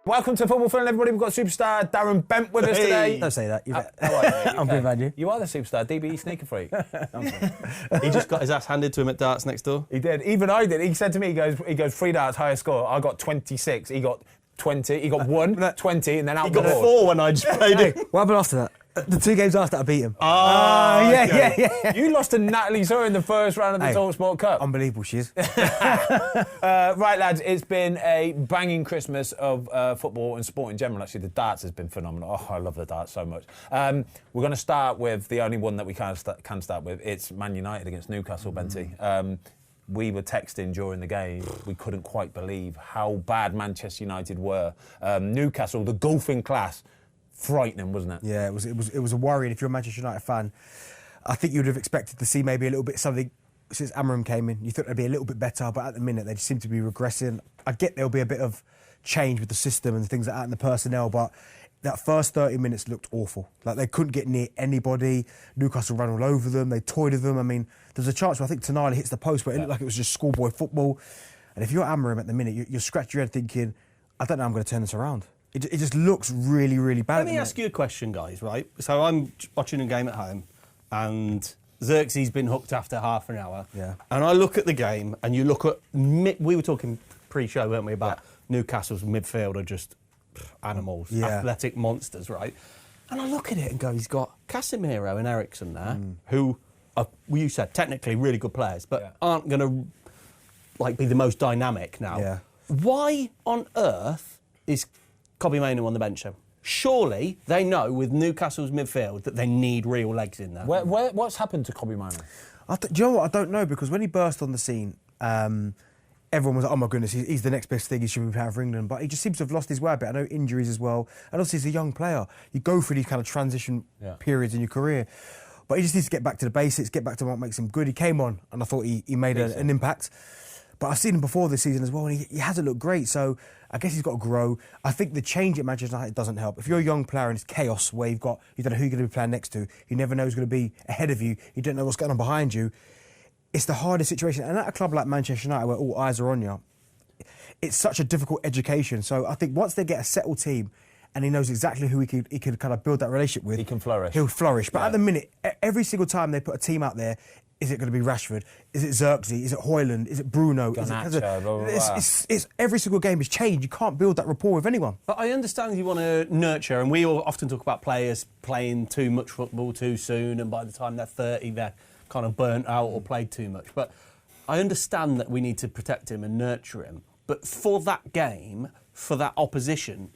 Welcome to Football Film, everybody. We've got superstar Darren Bent with us today. Don't say that. I'm good, man. You? You are the superstar, DBE sneaker freak. He just got his ass handed to him at darts next door. He did. Even I did. He said to me, he goes 3 darts, highest score. I got 26. He got 20. He got 1, 20, and then out He the got board. 4 when I just played it. What happened after that? The 2 games after that, I beat him. Yeah. You lost to Natalie Saw in the first round of the TalkSport Cup. Unbelievable, she is. Right, lads, it's been a banging Christmas of football and sport in general. Actually, the darts has been phenomenal. Oh, I love the darts so much. We're going to start with the only one that we can start with. It's Man United against Newcastle, Benty. We were texting during the game. We couldn't quite believe how bad Manchester United were. Newcastle, the golfing class, frightening, wasn't it? Yeah, it was a worry. And if you're a Manchester United fan, I think you would have expected to see maybe a little bit something since Amarim came in. You thought they'd be a little bit better, but at the minute they just seem to be regressing. I get there'll be a bit of change with the system and things like that and the personnel, but that first 30 minutes looked awful. Like, they couldn't get near anybody. Newcastle ran all over them. They toyed with them. I mean, there's a chance where I think Tonali hits the post, but it looked like it was just schoolboy football. And if you're Amarim at the minute, you're scratching your head thinking, I don't know how I'm going to turn this around. It just looks really, really bad. Let me ask you a question, guys, right? So I'm watching a game at home and Xerxes been hooked after half an hour. Yeah. And I look at the game and you look at... We were talking pre-show, weren't we, about Newcastle's midfield are just animals, athletic monsters, right? And I look at it and go, he's got Casemiro and Eriksen there, who are, well, you said, technically really good players, but aren't going to be the most dynamic now. Yeah. Why on earth is Kobbie Mainoo on the bench then? Surely they know with Newcastle's midfield that they need real legs in there. What's happened to Kobbie Mainoo? Do you know what? I don't know, because when he burst on the scene, everyone was like, oh my goodness, he's the next best thing, he should be playing for England. But he just seems to have lost his way a bit. I know injuries as well. And obviously he's a young player. You go through these kind of transition periods in your career. But he just needs to get back to the basics, get back to what makes him good. He came on and I thought he made an impact. But I've seen him before this season as well, and he hasn't looked great. So I guess he's got to grow. I think the change at Manchester United doesn't help. If you're a young player and it's chaos where you don't know who you're going to be playing next to, you never know who's going to be ahead of you, you don't know what's going on behind you, it's the hardest situation. And at a club like Manchester United, where all eyes are on you, it's such a difficult education. So I think once they get a settled team and he knows exactly who he could kind of build that relationship with, He can flourish. He'll flourish. But at the minute, every single time they put a team out there, is it going to be Rashford? Is it Xerxes? Is it Højlund? Is it Bruno? It's every single game is changed. You can't build that rapport with anyone. But I understand you want to nurture, and we all often talk about players playing too much football too soon, and by the time they're 30, they're kind of burnt out or played too much. But I understand that we need to protect him and nurture him. But for that game, for that opposition,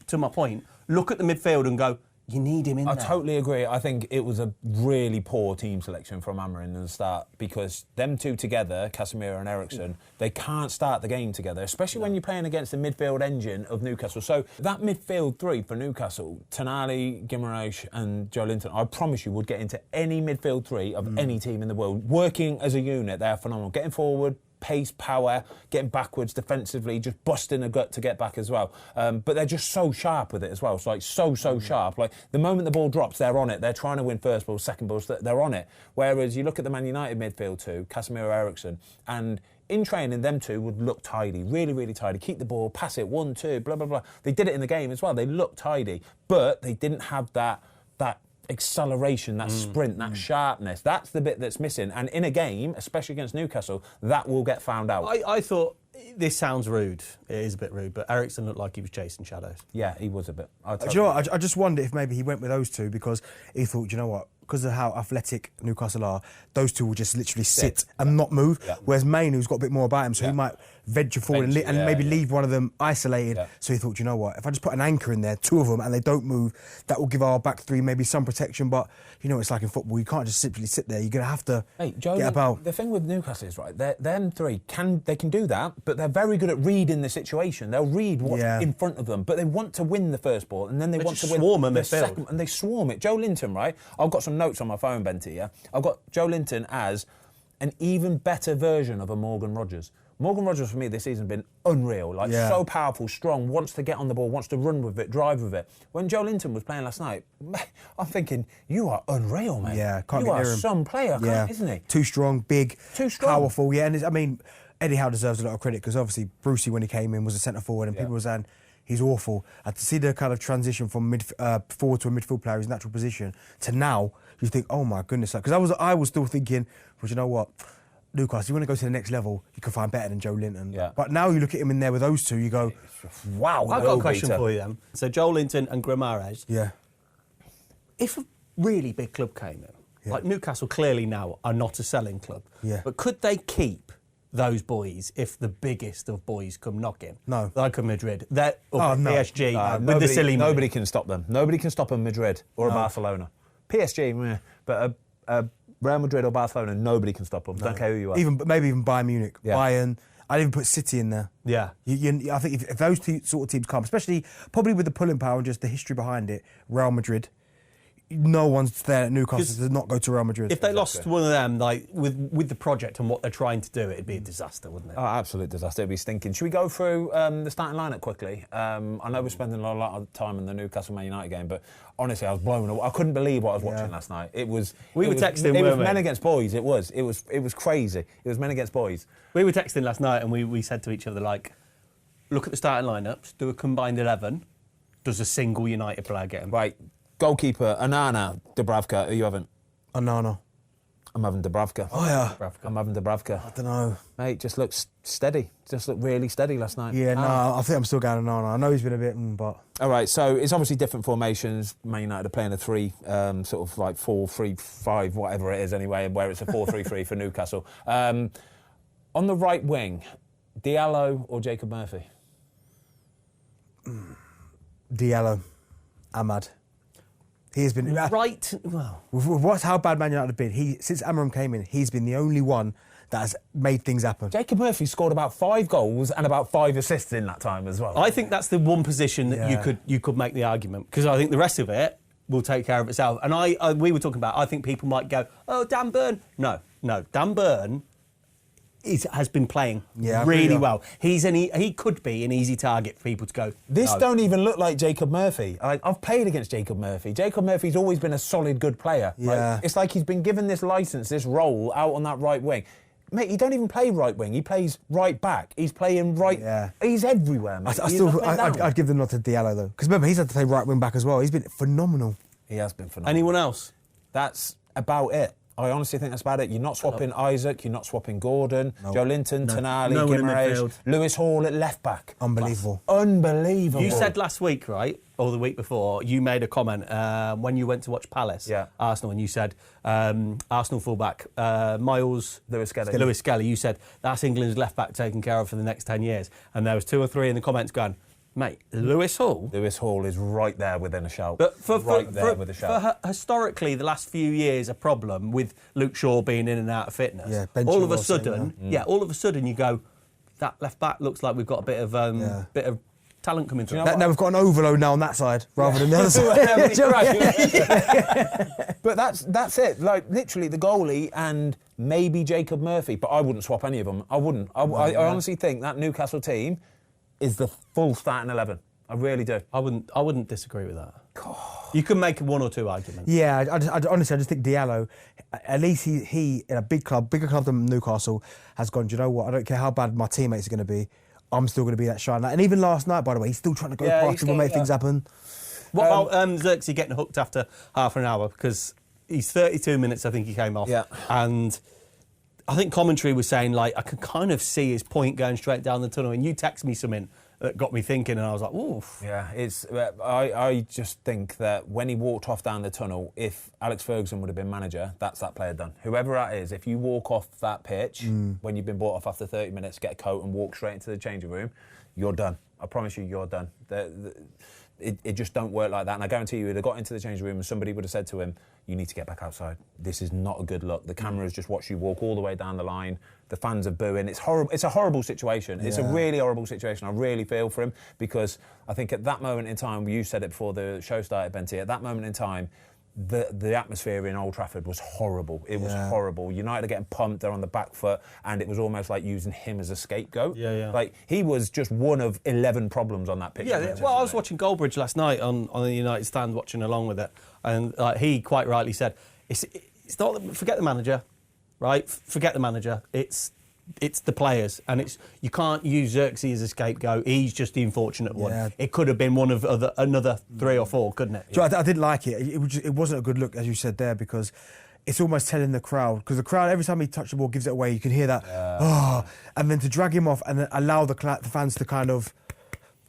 to my point, look at the midfield and go, you need him in there. I totally agree. I think it was a really poor team selection from Amarim in the start, because them two together, Casemiro and Eriksen, they can't start the game together, especially when you're playing against the midfield engine of Newcastle. So that midfield three for Newcastle, Tonali, Guimaraes and Joe Linton, I promise you would get into any midfield three of any team in the world. Working as a unit, they're phenomenal. Getting forward, pace, power, getting backwards defensively, just busting a gut to get back as well. But they're just so sharp with it as well. It's like so sharp. Like the moment the ball drops, they're on it. They're trying to win first balls, second balls, they're on it. Whereas you look at the Man United midfield too, Casemiro, Eriksen, and in training, them two would look tidy, really, really tidy. Keep the ball, pass it, 1, 2, blah, blah, blah. They did it in the game as well. They looked tidy, but they didn't have that acceleration, that sprint, that sharpness. That's the bit that's missing. And in a game, especially against Newcastle, that will get found out. I thought, this sounds rude. It is a bit rude, but Eriksen looked like he was chasing shadows. Yeah, he was a bit. Do you know what? I just wonder if maybe he went with those two because he thought, do you know what? Because of how athletic Newcastle are, those two will just literally sit and not move. Yeah. Whereas Mainoo's got a bit more about him, so he might venture forward and maybe leave one of them isolated. Yeah. So he thought, you know what? If I just put an anchor in there, 2 of them, and they don't move, that will give our back three maybe some protection. But you know what it's like in football. You can't just simply sit there. You're going to have to get about. The thing with Newcastle is, right, them three can do that, but they're very good at reading the situation. They'll read what's in front of them, but they want to win the first ball, and then they want to win the second, and they swarm it. Joe Linton, right? I've got some notes on my phone, Benty, yeah? I've got Joe Linton as an even better version of a Morgan Rogers. Morgan Rogers, for me, this season has been unreal. So powerful, strong, wants to get on the ball, wants to run with it, drive with it. When Joe Linton was playing last night, I'm thinking, you are unreal, man. Yeah, can't you get are near him. Some player, isn't he? Too strong, big, too strong, powerful. Yeah, and Eddie Howe deserves a lot of credit because obviously Brucey, when he came in, was a centre forward, and people were saying he's awful. And to see the kind of transition from forward to a midfield player, his natural position, to now, you think, oh my goodness. Because I was still thinking, well, you know what? Newcastle, you want to go to the next level, you can find better than Joe Linton. Yeah. But now you look at him in there with those two, you go, wow. I've got a question for you then. So Joe Linton and Guimaraes. Yeah. If a really big club came in, like Newcastle clearly now are not a selling club, but could they keep those boys if the biggest of boys come knocking? No. Like a Madrid. They're up no. PSG with the silly money. Nobody can stop them. Nobody can stop a Madrid or a Barcelona. PSG, meh, but a Real Madrid or Barcelona, nobody can stop them. Don't care who you are. Maybe even Bayern Munich, Bayern. I'd even put City in there. Yeah. I think if those sort of teams come, especially probably with the pulling power and just the history behind it, Real Madrid, no one's there at Newcastle to not go to Real Madrid. If they lost one of them, like with the project and what they're trying to do, it'd be a disaster, wouldn't it? Oh, absolute disaster. It'd be stinking. Should we go through the starting lineup quickly? I know we're spending a lot of time on the Newcastle Man United game, but honestly, I was blown away. I couldn't believe what I was watching last night. It was. We were texting. It was men against boys. It was crazy. It was men against boys. We were texting last night, and we said to each other, like, look at the starting lineups. Do a combined 11. Does a single United player get him? Right. Goalkeeper, Anana, Dubravka. Who are you having? Anana. I'm having Dubravka. Oh, yeah. I'm having Dubravka. I don't know. Mate, just looks steady. Just looked really steady last night. Yeah, no, I think I'm still going Anana. I know he's been a bit, but... All right, so it's obviously different formations. Man United are playing a 4-3-5, whatever it is anyway, where it's a 4-3-3 for Newcastle. On the right wing, Diallo or Jacob Murphy? Diallo. Ahmad. He has been... Right, well... With how bad Man United have been, since Amorim came in, he's been the only one that has made things happen. Jacob Murphy scored about 5 goals and about 5 assists in that time as well. I think that's the one position that you could make the argument, because I think the rest of it will take care of itself. And we were talking about, I think people might go, oh, Dan Burn. No, Dan Burn has been playing really well. He could be an easy target for people to go. This don't even look like Jacob Murphy. I've played against Jacob Murphy. Jacob Murphy's always been a solid, good player. Yeah. It's like he's been given this licence, this role out on that right wing. Mate, he don't even play right wing. He plays right back. He's playing right. Yeah. He's everywhere, mate. I'd give the nod to Diallo though, because remember he's had to play right wing back as well. He's been phenomenal. He has been phenomenal. Anyone else? That's about it. I honestly think that's about it. You're not swapping Isaac, you're not swapping Gordon, Joe Linton, Tonali, Guimaraes, Lewis Hall at left back. Unbelievable. Unbelievable. You said last week, right, or the week before, you made a comment when you went to watch Palace, Arsenal, and you said Arsenal fullback Lewis Skelly. You said that's England's left back taken care of for the next 10 years, and there was 2 or 3 in the comments going, mate, Lewis Hall? Lewis Hall is right there within a shout. But historically, the last few years, a problem with Luke Shaw being in and out of fitness. Yeah, all of a sudden, you go, that left back looks like we've got a bit of talent coming through. Now we've got an overload now on that side rather than the other side. But that's it. Like literally the goalie and maybe Jacob Murphy. But I wouldn't swap any of them. I wouldn't. I honestly think that Newcastle team is the full starting 11. I really do. I wouldn't disagree with that. God. You can make 1 or 2 arguments. Yeah, honestly, I just think Diallo, at least he in a bigger club than Newcastle, has gone, do you know what, I don't care how bad my teammates are going to be, I'm still going to be that shine. And even last night, by the way, he's still trying to go past people and make things happen. What about Xerxes getting hooked after half an hour? Because he's 32 minutes, I think he came off. Yeah. And I think commentary was saying, like, I could kind of see his point going straight down the tunnel. And you text me something that got me thinking, and I was like, oof. Yeah, I just think that when he walked off down the tunnel, if Alex Ferguson would have been manager, that's that player done. Whoever that is, if you walk off that pitch when you've been brought off after 30 minutes, get a coat and walk straight into the changing room, you're done. I promise you, you're done. It just don't work like that. And I guarantee you, he'd have got into the changing room and somebody would have said to him, you need to get back outside. This is not a good look. The cameras just watch you walk all the way down the line. The fans are booing. It's horrible. It's a horrible situation. Yeah. It's a really horrible situation. I really feel for him because I think at that moment in time, you said it before the show started, Benty, at that moment in time, the atmosphere in Old Trafford was horrible. It was horrible. United are getting pumped, they're on the back foot, and it was almost like using him as a scapegoat. Like, he was just one of 11 problems on that pitch. Well, I was watching Goldbridge last night on the United stand, watching along with it, and he quite rightly said, it's not, forget the manager, right? Forget the manager. It's it's the players, and you can't use Xerxes as a scapegoat. He's just the unfortunate one. It could have been one of another 3 or 4, couldn't it? I didn't like it. It wasn't a good look, as you said there, because it's almost telling the crowd, because the crowd, every time he touches the ball, gives it away. You can hear that, and then to drag him off and then allow the fans to kind of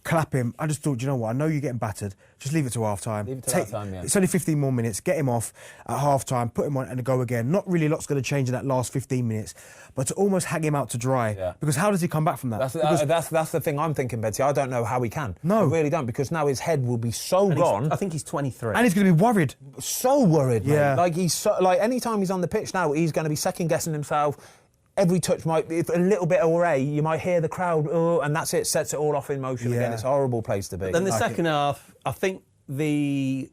clap him. I just thought, you know what? I know you're getting battered. Just leave it to half time. Leave it to half time, yeah. It's only 15 more minutes. Get him off at half time. Put him on and go again. Not really a lot's going to change in that last 15 minutes, but to almost hang him out to dry. Yeah. Because how does he come back from that? That's the thing I'm thinking, Betsy. I don't know how he can. No, I really don't, because now his head will be so gone. I think he's 23, and he's going to be worried. So worried, mate. Yeah. Like anytime he's on the pitch now, he's going to be second guessing himself. Every touch might be a little bit away. You might hear the crowd, and that's it. Sets it all off in motion again. It's a horrible place to be. Then the second half, I think the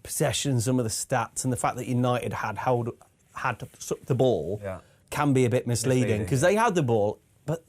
possession, some of the stats, and the fact that United had the ball can be a bit misleading, because they had the ball, but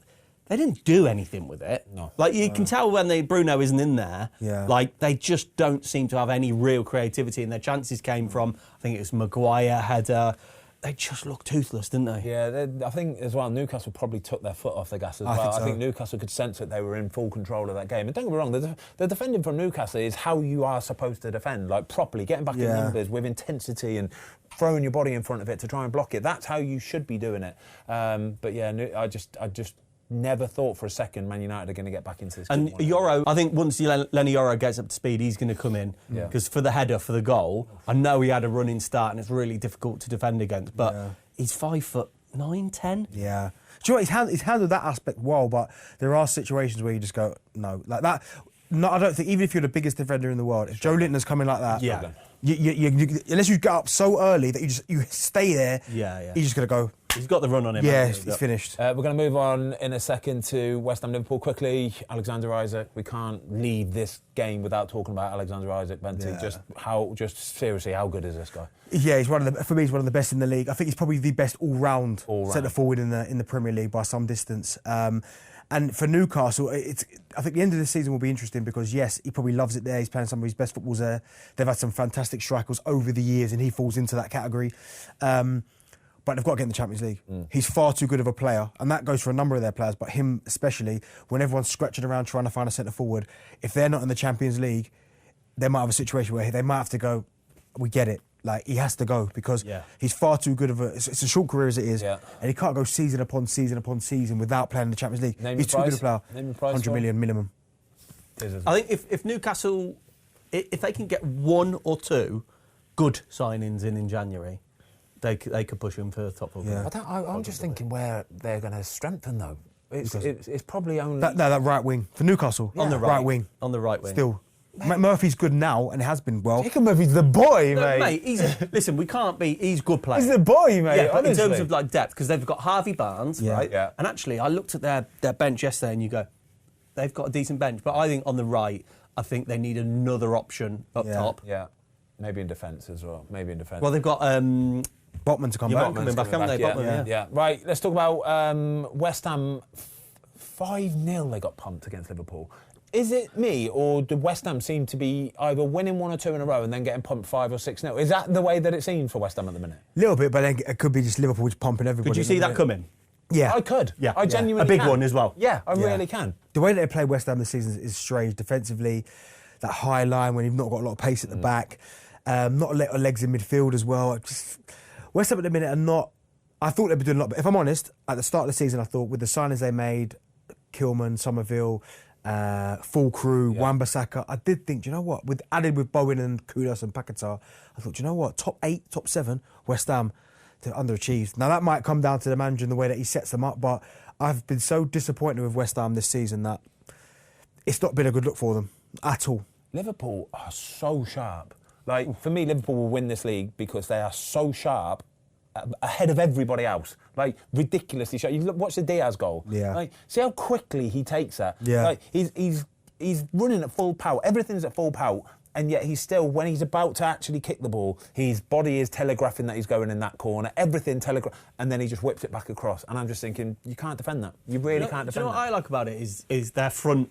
they didn't do anything with it. No. Like you can tell when Bruno isn't in there. Yeah. Like they just don't seem to have any real creativity, and their chances came from, I think it was Maguire header. They just looked toothless, didn't they? Yeah, I think as well, Newcastle probably took their foot off the gas as well. I think Newcastle could sense that they were in full control of that game. And don't get me wrong, the defending from Newcastle is how you are supposed to defend, like properly, getting back in numbers with intensity and throwing your body in front of it to try and block it. That's how you should be doing it. But yeah, I just never thought for a second Man United are going to get back into this game. And Yoro, I think once Lenny Yoro gets up to speed, he's going to come in. Because for the header, for the goal, I know he had a running start and it's really difficult to defend against, but he's 5'9", 10. Yeah. Do you know what? He's handled that aspect well, but there are situations where you just go, no. Like that, no, I don't think, even if you're the biggest defender in the world, if Joe Linton's coming like that, you, unless you get up so early that you stay there, you're just going to go. He's got the run on him. Yeah, he's finished. We're going to move on in a second to West Ham Liverpool quickly. Alexander Isak. We can't leave this game without talking about Alexander Isak, Benti. Yeah. Just seriously, how good is this guy? Yeah, for me, he's one of the best in the league. I think he's probably the best all-round centre forward in the Premier League by some distance. And for Newcastle, I think the end of the season will be interesting because, yes, he probably loves it there. He's playing some of his best footballs there. They've had some fantastic strikers over the years, and he falls into that category. But they've got to get in the Champions League. He's far too good of a player, and that goes for a number of their players, but him especially, when everyone's scratching around trying to find a centre forward, if they're not in the Champions League, they might have a situation where they might have to go, we get it. Like, he has to go because he's far too good of a... It's a short career as it is, and he can't go season upon season upon season without playing in the Champions League. He's too good a player. 100 million minimum. I think if Newcastle, if they can get 1 or 2 good signings in January, they could push him for the top of the I'm just thinking where they're going to strengthen, though. It's probably only... That right wing. For Newcastle, on the right wing. On the right wing. Still. Murphy's good now and has been well. Jacob Murphy's the boy, mate. Listen, we can't be... He's a good player. He's the boy, mate, yeah, but in terms of like depth, because they've got Harvey Barnes, right? Yeah. And actually, I looked at their bench yesterday and you go, they've got a decent bench. But I think on the right, I think they need another option up top. Yeah. Maybe in defence as well. Well, they've got... Botman to come back. Coming back, haven't they? Botman, yeah. Right, let's talk about West Ham. 5-0 they got pumped against Liverpool. Is it me, or do West Ham seem to be either winning 1 or 2 in a row and then getting pumped 5 or 6-0? Is that the way that it seems for West Ham at the minute? A little bit, but then it could be just Liverpool just pumping everybody. Could you see that coming? Yeah. I could. Yeah. I genuinely A big can. one as well. Yeah, I really can. The way that they play West Ham this season is strange. Defensively, that high line when you've not got a lot of pace at the back, not a lot of legs in midfield as well. West Ham at the minute are not... I thought they'd be doing a lot, but if I'm honest, at the start of the season, I thought with the signings they made, Kilman, Somerville, full crew, Wan-Bissaka, I did think, do you know what? Added with Bowen and Kudus and Paquetá, I thought, do you know what? Top 8, top 7, West Ham, they're underachieved. Now, that might come down to the manager and the way that he sets them up, but I've been so disappointed with West Ham this season that it's not been a good look for them at all. Liverpool are so sharp. Like, for me, Liverpool will win this league because they are so sharp ahead of everybody else. Like, ridiculously sharp. You watch the Diaz goal. Yeah. Like, see how quickly he takes that. Yeah. Like, he's running at full power. Everything's at full power. And yet he's still, when he's about to actually kick the ball, his body is telegraphing that he's going in that corner. Everything and then he just whips it back across. And I'm just thinking, you can't defend that. You really can't defend that. Do you know what I like about it is their front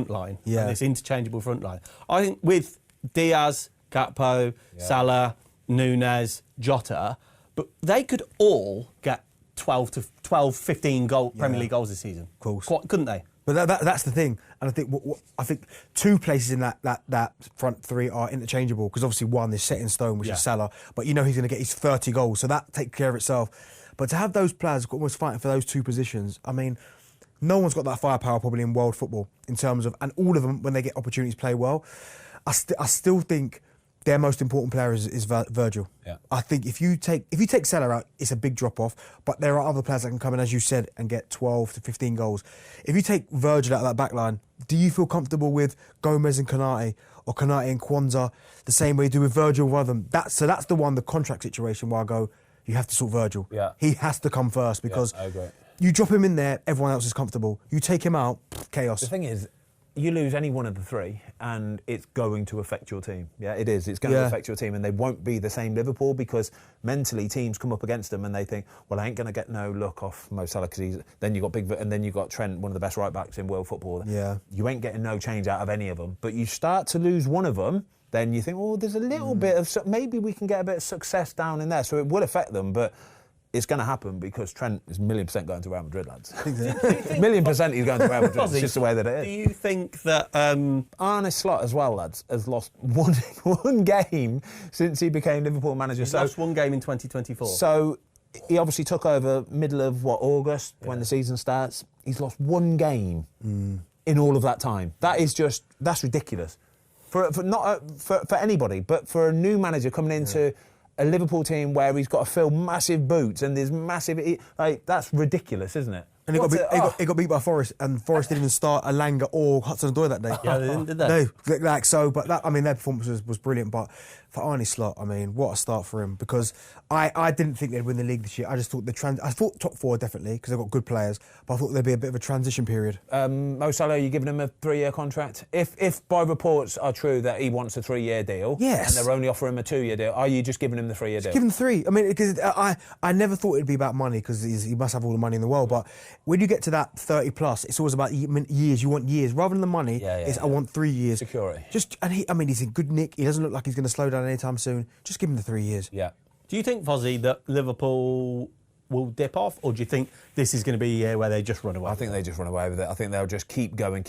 line. Yeah. And this interchangeable front line. I think with Diaz, Gakpo, Salah, Nunez, Jota, but they could all get 12, 15 Premier League goals this season. Of course. Couldn't they? But that's the thing, and I think two places in that front three are interchangeable, because obviously one is set in stone, which is Salah, but you know he's going to get his 30 goals, so that takes care of itself. But to have those players almost fighting for those two positions, I mean, no one's got that firepower probably in world football in terms of, and all of them when they get opportunities play well. I still think their most important player is Virgil. Yeah. I think if you take Salah out, it's a big drop off. But there are other players that can come in, as you said, and get 12 to 15 goals. If you take Virgil out of that back line, do you feel comfortable with Gomez and Konate, or Konate and Kwanzaa, the same way you do with Virgil with them? That's the one, the contract situation where I go, you have to sort Virgil. Yeah. He has to come first, because I agree. You drop him in there, everyone else is comfortable. You take him out, chaos. The thing is, you lose any one of the three and it's going to affect your team. Yeah, it is. It's going to affect your team, and they won't be the same Liverpool, because mentally teams come up against them and they think, well, I ain't going to get no look off Mo Salah, because then you got and then you got Trent, one of the best right backs in world football. Yeah. You ain't getting no change out of any of them. But you start to lose one of them, then you think, oh, there's a little bit of, maybe we can get a bit of success down in there. So it will affect them, but it's going to happen, because Trent is 1,000,000% going to Real Madrid, lads. 1,000,000% he's going to Real Madrid. It's just the way that it is. Do you think that Arne Slot as well, lads, has lost one game since he became Liverpool manager. He's lost one game in 2024? So he obviously took over middle of August when the season starts. He's lost one game in all of that time. That's ridiculous for anybody, but for a new manager coming into a Liverpool team where he's got to fill massive boots and there's massive, that's ridiculous, isn't it? And he got beat by Forest, and Forest didn't even start Alanga or Hudson-Odoi that day. Yeah, they didn't, did they? No, their performance was brilliant. But for Arne Slot, I mean, what a start for him, because I didn't think they'd win the league this year. I just thought I thought top four definitely, because they've got good players, but I thought there'd be a bit of a transition period. Mo Salah, you giving him a 3-year contract? If by reports are true that he wants a 3-year deal, yes, and they're only offering him a 2-year deal, are you just giving him the 3-year deal? Give him 3. I mean, because I never thought it'd be about money, because he must have all the money in the world. But when you get to that 30 plus, it's always about years. You want years rather than the money. I want 3 years security. He's in good nick. He doesn't look like he's going to slow down anytime soon. Just give him the 3 years. Yeah. Do you think, Fozzie, that Liverpool will dip off, or do you think this is going to be a year where they just run away? I think they just run away with it. I think they'll just keep going.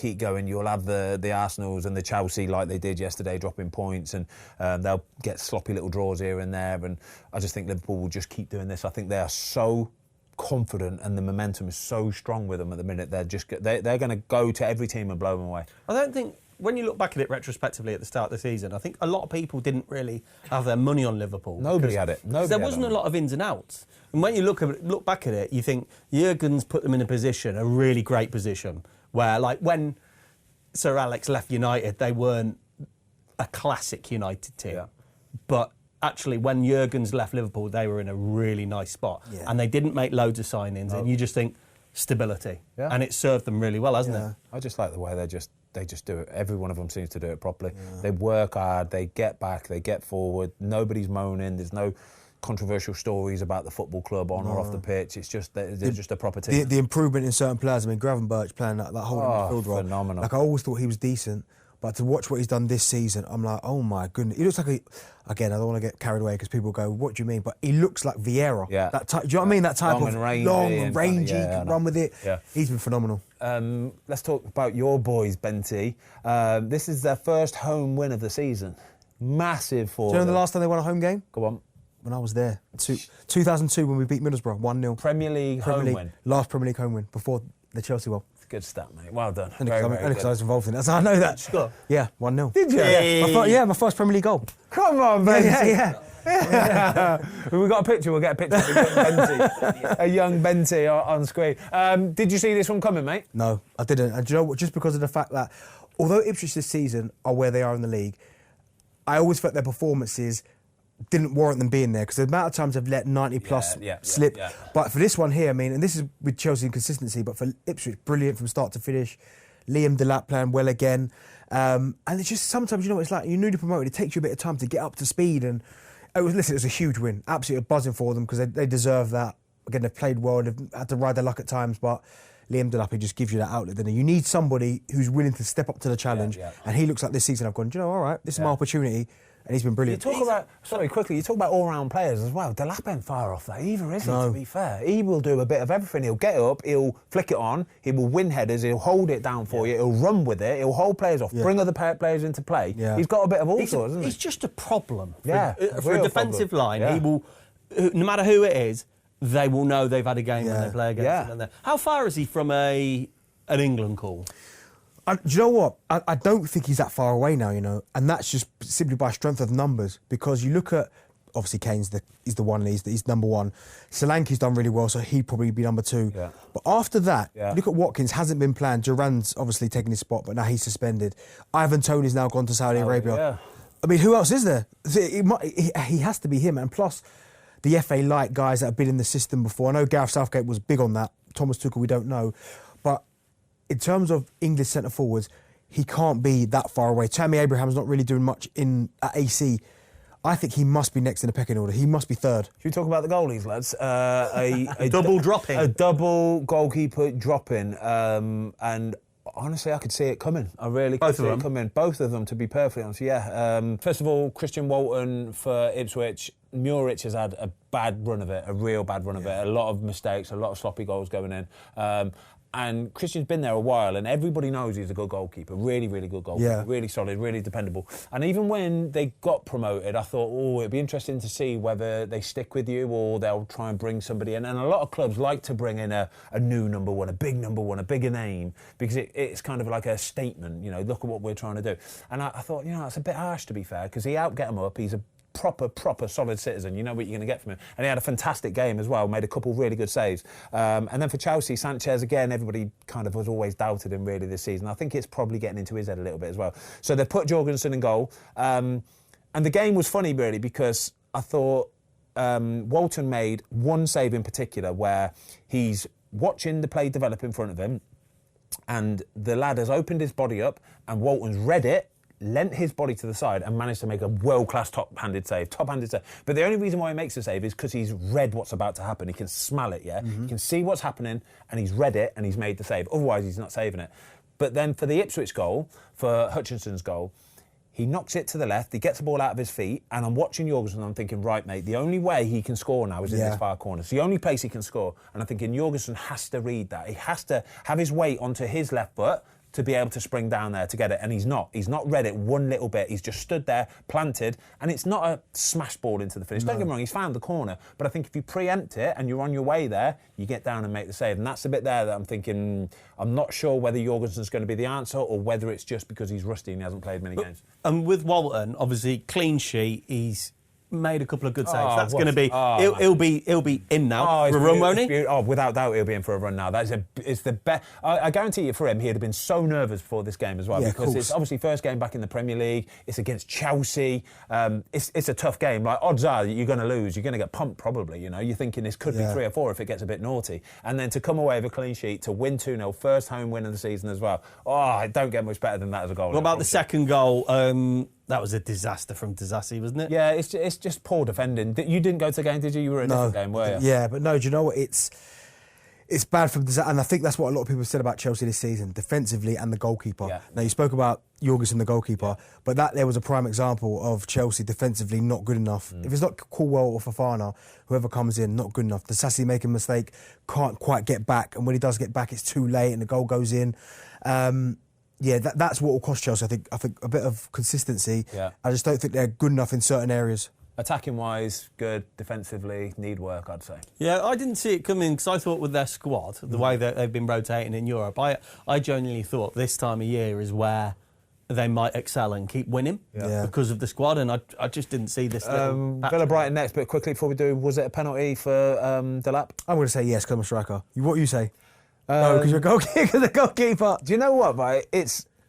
You'll have the Arsenals and the Chelsea like they did yesterday, dropping points, and they'll get sloppy little draws here and there. And I just think Liverpool will just keep doing this. I think they are so confident, and the momentum is so strong with them at the minute. They're going to go to every team and blow them away. I don't think, when you look back at it retrospectively at the start of the season, I think a lot of people didn't really have their money on Liverpool. Nobody had it. There wasn't a lot of ins and outs. And when you look back at it, you think Jurgen's put them in a really great position, where, like, when Sir Alex left United, they weren't a classic United team. Yeah. But actually, when Jurgen's left Liverpool, they were in a really nice spot. Yeah. And they didn't make loads of signings, and you just think stability. Yeah. And it served them really well, hasn't it? I just like the way they just do it. Every one of them seems to do it properly. Yeah. They work hard, they get back, they get forward. Nobody's moaning. There's no controversial stories about the football club on or off the pitch. It's just they're just a proper team. The improvement in certain players. I mean, Gravenberch playing that holding midfield role. Phenomenal. Like, I always thought he was decent, but to watch what he's done this season, I'm like, oh my goodness. He looks like again, I don't want to get carried away because people go, what do you mean? But he looks like Vieira. Yeah. That type, do you know what I mean? That type of long and rangy, can run with it. Yeah. He's been phenomenal. Let's talk about your boys, Benty. This is their first home win of the season. Massive for Do you know the last time they won a home game? Go on. When I was there. 2002 when we beat Middlesbrough, 1-0. Premier League home win. Last Premier League home win before the Chelsea one. Good stat, mate. Well done. Only because I was involved in it. So I know that. Score. Yeah, 1-0. Did you? My first Premier League goal. Come on, Benty. Yeah. We've got a picture. We'll get a picture of a young Benty on screen. Did you see this one coming, mate? No, I didn't. And do you know what? Just because of the fact that, although Ipswich this season are where they are in the league, I always felt their performances didn't warrant them being there, because the amount of times they've let 90 plus slip. Yeah. But for this one here, I mean, and this is with Chelsea inconsistency, but for Ipswich, brilliant from start to finish. Liam Delap playing well again. And it's just sometimes, you know what it's like, you're newly promoted, it takes you a bit of time to get up to speed. And it was a huge win. Absolutely buzzing for them, because they deserve that. Again, they've played well, they've had to ride their luck at times, but Liam Delap just gives you that outlet. Then you need somebody who's willing to step up to the challenge. And he looks like this season I've gone, do you know, all right, this is my opportunity. and he's been brilliant. You talk about all-round players as well. Delap ain't far off that either, is he, to be fair? He will do a bit of everything. He'll get up, he'll flick it on, he will win headers, he'll hold it down for you, he'll run with it, he'll hold players off, bring other players into play. Yeah. He's got a bit of all sorts, hasn't he? He's just a problem. For a defensive line, he will, no matter who it is, they will know they've had a game when they play against him. How far is he from an England call? Do you know what? I don't think he's that far away now, and that's just simply by strength of numbers. Because you look at, obviously Kane's he's the one, he's number one. Solanke's done really well, so he'd probably be number two. Yeah. But after that, look at Watkins, hasn't been planned. Duran's obviously taking his spot, but now he's suspended. Ivan Toney's now gone to Saudi Arabia. Yeah. I mean, who else is there? He has to be him, and plus the FA Light guys that have been in the system before. I know Gareth Southgate was big on that. Thomas Tuchel, we don't know, but in terms of English centre forwards, he can't be that far away. Tammy Abraham's not really doing much at AC. I think he must be next in the pecking order. He must be third. Should we talk about the goalies, lads? A double dropping. A double goalkeeper dropping. And honestly, I could see it coming. I really could see it coming. Both of them, to be perfectly honest. Yeah. First of all, Christian Walton for Ipswich. Muric has had a bad run of it, a real bad run of it. A lot of mistakes, a lot of sloppy goals going in. And Christian's been there a while, and everybody knows he's a good goalkeeper. Really, really good goalkeeper. Really solid, really dependable. And even when they got promoted, I thought, it'd be interesting to see whether they stick with you or they'll try and bring somebody in. And a lot of clubs like to bring in a new number one, a big number one, a bigger name, because it's kind of like a statement, look at what we're trying to do. And I thought, that's a bit harsh, to be fair, because he out-get him up. He's a proper solid citizen. You know what you're going to get from him. And he had a fantastic game as well, made a couple really good saves. And then for Chelsea, Sanchez, again, everybody kind of was always doubted him really this season. I think it's probably getting into his head a little bit as well. So they put Jorgensen in goal. And the game was funny, really, because I thought Walton made one save in particular where he's watching the play develop in front of him, and the lad has opened his body up, and Walton's read it, lent his body to the side and managed to make a world-class top-handed save. But the only reason why he makes the save is because he's read what's about to happen. He can smell it, He can see what's happening, and he's read it, and he's made the save. Otherwise, he's not saving it. But then for the Ipswich goal, for Hutchinson's goal, he knocks it to the left, he gets the ball out of his feet, and I'm watching Jorgensen and I'm thinking, right, mate, the only way he can score now is in this far corner. It's the only place he can score. And I'm thinking Jorgensen has to read that. He has to have his weight onto his left foot to be able to spring down there to get it, and he's not. He's not read it one little bit. He's just stood there, planted, and it's not a smash ball into the finish. Don't get me wrong, he's found the corner, but I think if you preempt it and you're on your way there, you get down and make the save, and that's the bit there that I'm thinking, I'm not sure whether Jorgensen's going to be the answer or whether it's just because he's rusty and he hasn't played many games. And with Walton, obviously, clean sheet, he's made a couple of good saves. That's going to be. He'll be in now for a run, won't he? Without doubt, he'll be in for a run now. It's the best. I guarantee you, for him, he'd have been so nervous before this game as well, because it's obviously first game back in the Premier League. It's against Chelsea. It's a tough game. Like, odds are that you're going to lose. You're going to get pumped probably. You're thinking this could be 3 or 4 if it gets a bit naughty. And then to come away with a clean sheet, to win 2-0, first home win of the season as well. I don't get much better than that as a goal. What about the second goal? That was a disaster from Disasi, wasn't it? Yeah, it's just poor defending. You didn't go to the game, did you? You were at a different game, were you? Yeah, but no, do you know what? It's bad from Disasi, and I think that's what a lot of people have said about Chelsea this season, defensively and the goalkeeper. Yeah. Now, you spoke about Jorgensen, the goalkeeper, but there was a prime example of Chelsea defensively not good enough. If it's not Colwell or Fofana, whoever comes in, not good enough. Disasi making a mistake, can't quite get back, and when he does get back, it's too late and the goal goes in. That's what will cost Chelsea. I think a bit of consistency. Yeah. I just don't think they're good enough in certain areas. Attacking wise, good. Defensively, need work, I'd say. Yeah, I didn't see it coming because I thought with their squad, the way that they've been rotating in Europe, I genuinely thought this time of year is where they might excel and keep winning because of the squad, and I just didn't see this. Villa Brighton next, but quickly before we do, was it a penalty for Delap? I'm going to say yes, because I'm a striker. What you say? No, because you're a goalkeeper. Do you know what, right?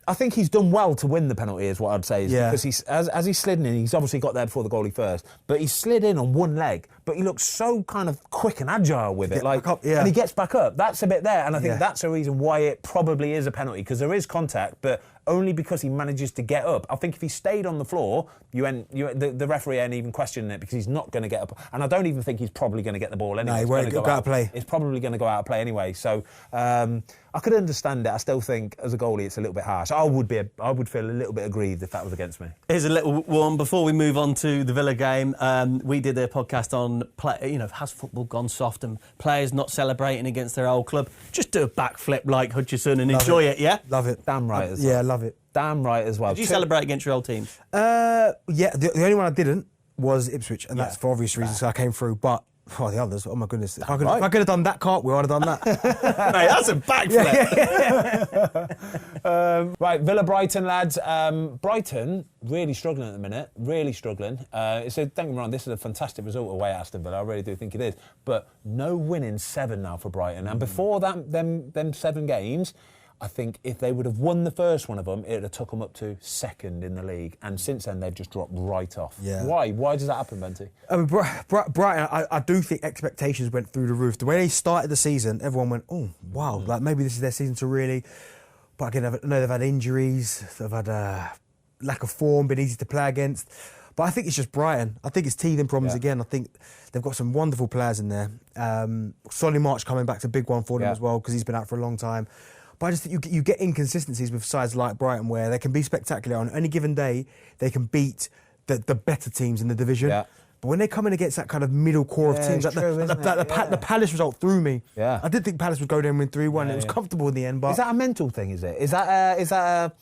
I think he's done well to win the penalty, is what I'd say. Because as he slid in, he's obviously got there before the goalie first, but he slid in on one leg, but he looks so kind of quick and agile with it. Back up, yeah. And he gets back up. That's a bit there, and I think that's a reason why it probably is a penalty, because there is contact, but only because he manages to get up. I think if he stayed on the floor, the referee ain't even questioning it, because he's not going to get up. And I don't even think he's probably going to get the ball anyway. No, he won't go out of play. It's probably going to go out of play anyway. So I could understand it. I still think, as a goalie, it's a little bit harsh. I would feel a little bit aggrieved if that was against me. Here's a little one before we move on to the Villa game. We did a podcast on has football gone soft and players not celebrating against their old club. Just do a backflip like Hutchison and enjoy it, yeah? Love it. Damn right. Yeah, love it. Damn right as well. Did you celebrate against your old teams? Yeah, the only one I didn't was Ipswich, and that's for obvious reasons. So I came through, but the others, oh my goodness. If I could have done that cartwheel, I'd have done that. Mate, that's a backflip. Right, Villa-Brighton, lads. Brighton, really struggling at the minute. Really struggling. So don't get me wrong, this is a fantastic result away at Aston Villa. I really do think it is. But no winning 7 now for Brighton. And before that, them 7 games, I think if they would have won the first one of them, it would have took them up to 2nd in the league. And since then, they've just dropped right off. Yeah. Why? Why does that happen, Benty? I mean, Brighton, I do think expectations went through the roof. The way they started the season, everyone went, oh, wow, like maybe this is their season to really... But again, I know they've had injuries, they've had lack of form, been easy to play against. But I think it's just Brighton. I think it's teething problems again. I think they've got some wonderful players in there. Solly March coming back to a big one for them as well, because he's been out for a long time. But I just think you get inconsistencies with sides like Brighton, where they can be spectacular. On any given day, they can beat the better teams in the division. Yeah. But when they come in against that kind of middle core of teams, the Palace result threw me. Yeah. I did think Palace would go there and win 3-1. It was comfortable in the end. But is that a mental thing, is it? Is that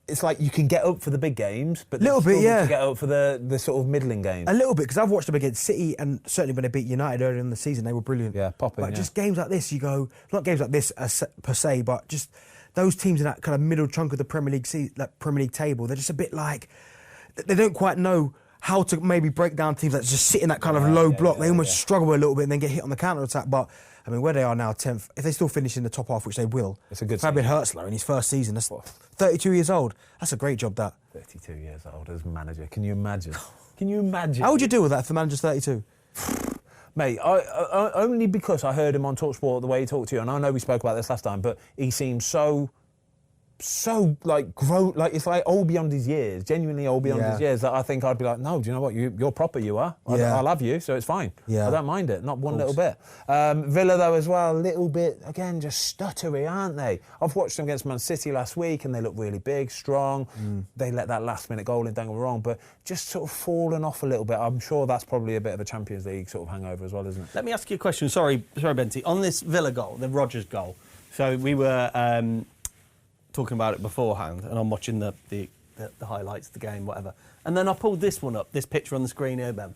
it's like you can get up for the big games, but little bit, to get up for the sort of middling games. A little bit, because I've watched them against City, and certainly when they beat United earlier in the season, they were brilliant. Yeah, popping. But just games like this, you go, not games like this per se, but just those teams in that kind of middle chunk of the Premier League table, they're just a bit like, they don't quite know how to maybe break down teams that just sit in that kind of low block. They almost struggle a little bit and then get hit on the counter-attack. But, I mean, where they are now, 10th, if they still finish in the top half, which they will, it's a good Fabian Hurtzler in his first season, that's 32 years old. That's a great job, that. 32 years old as manager. Can you imagine? Can you imagine? How would you deal with that if the manager's 32? Mate, only because I heard him on TalkSport, the way he talked to you, and I know we spoke about this last time, but he seems so like grown, like it's like old beyond his years, genuinely old beyond his years, that I think I'd be like, no, do you know what, you're proper, you are. I'll have you, so it's fine. I don't mind it, not one little bit. Villa though as well, a little bit, again, just stuttery, aren't they? I've watched them against Man City last week and they look really big, strong. They let that last minute goal in, don't get me wrong, but just sort of fallen off a little bit. I'm sure that's probably a bit of a Champions League sort of hangover as well, isn't it? Let me ask you a question, sorry Benty, on this Villa goal, the Rodgers goal. So we were talking about it beforehand, and I'm watching the highlights of the game, whatever. And then I pulled this one up, this picture on the screen here, Ben.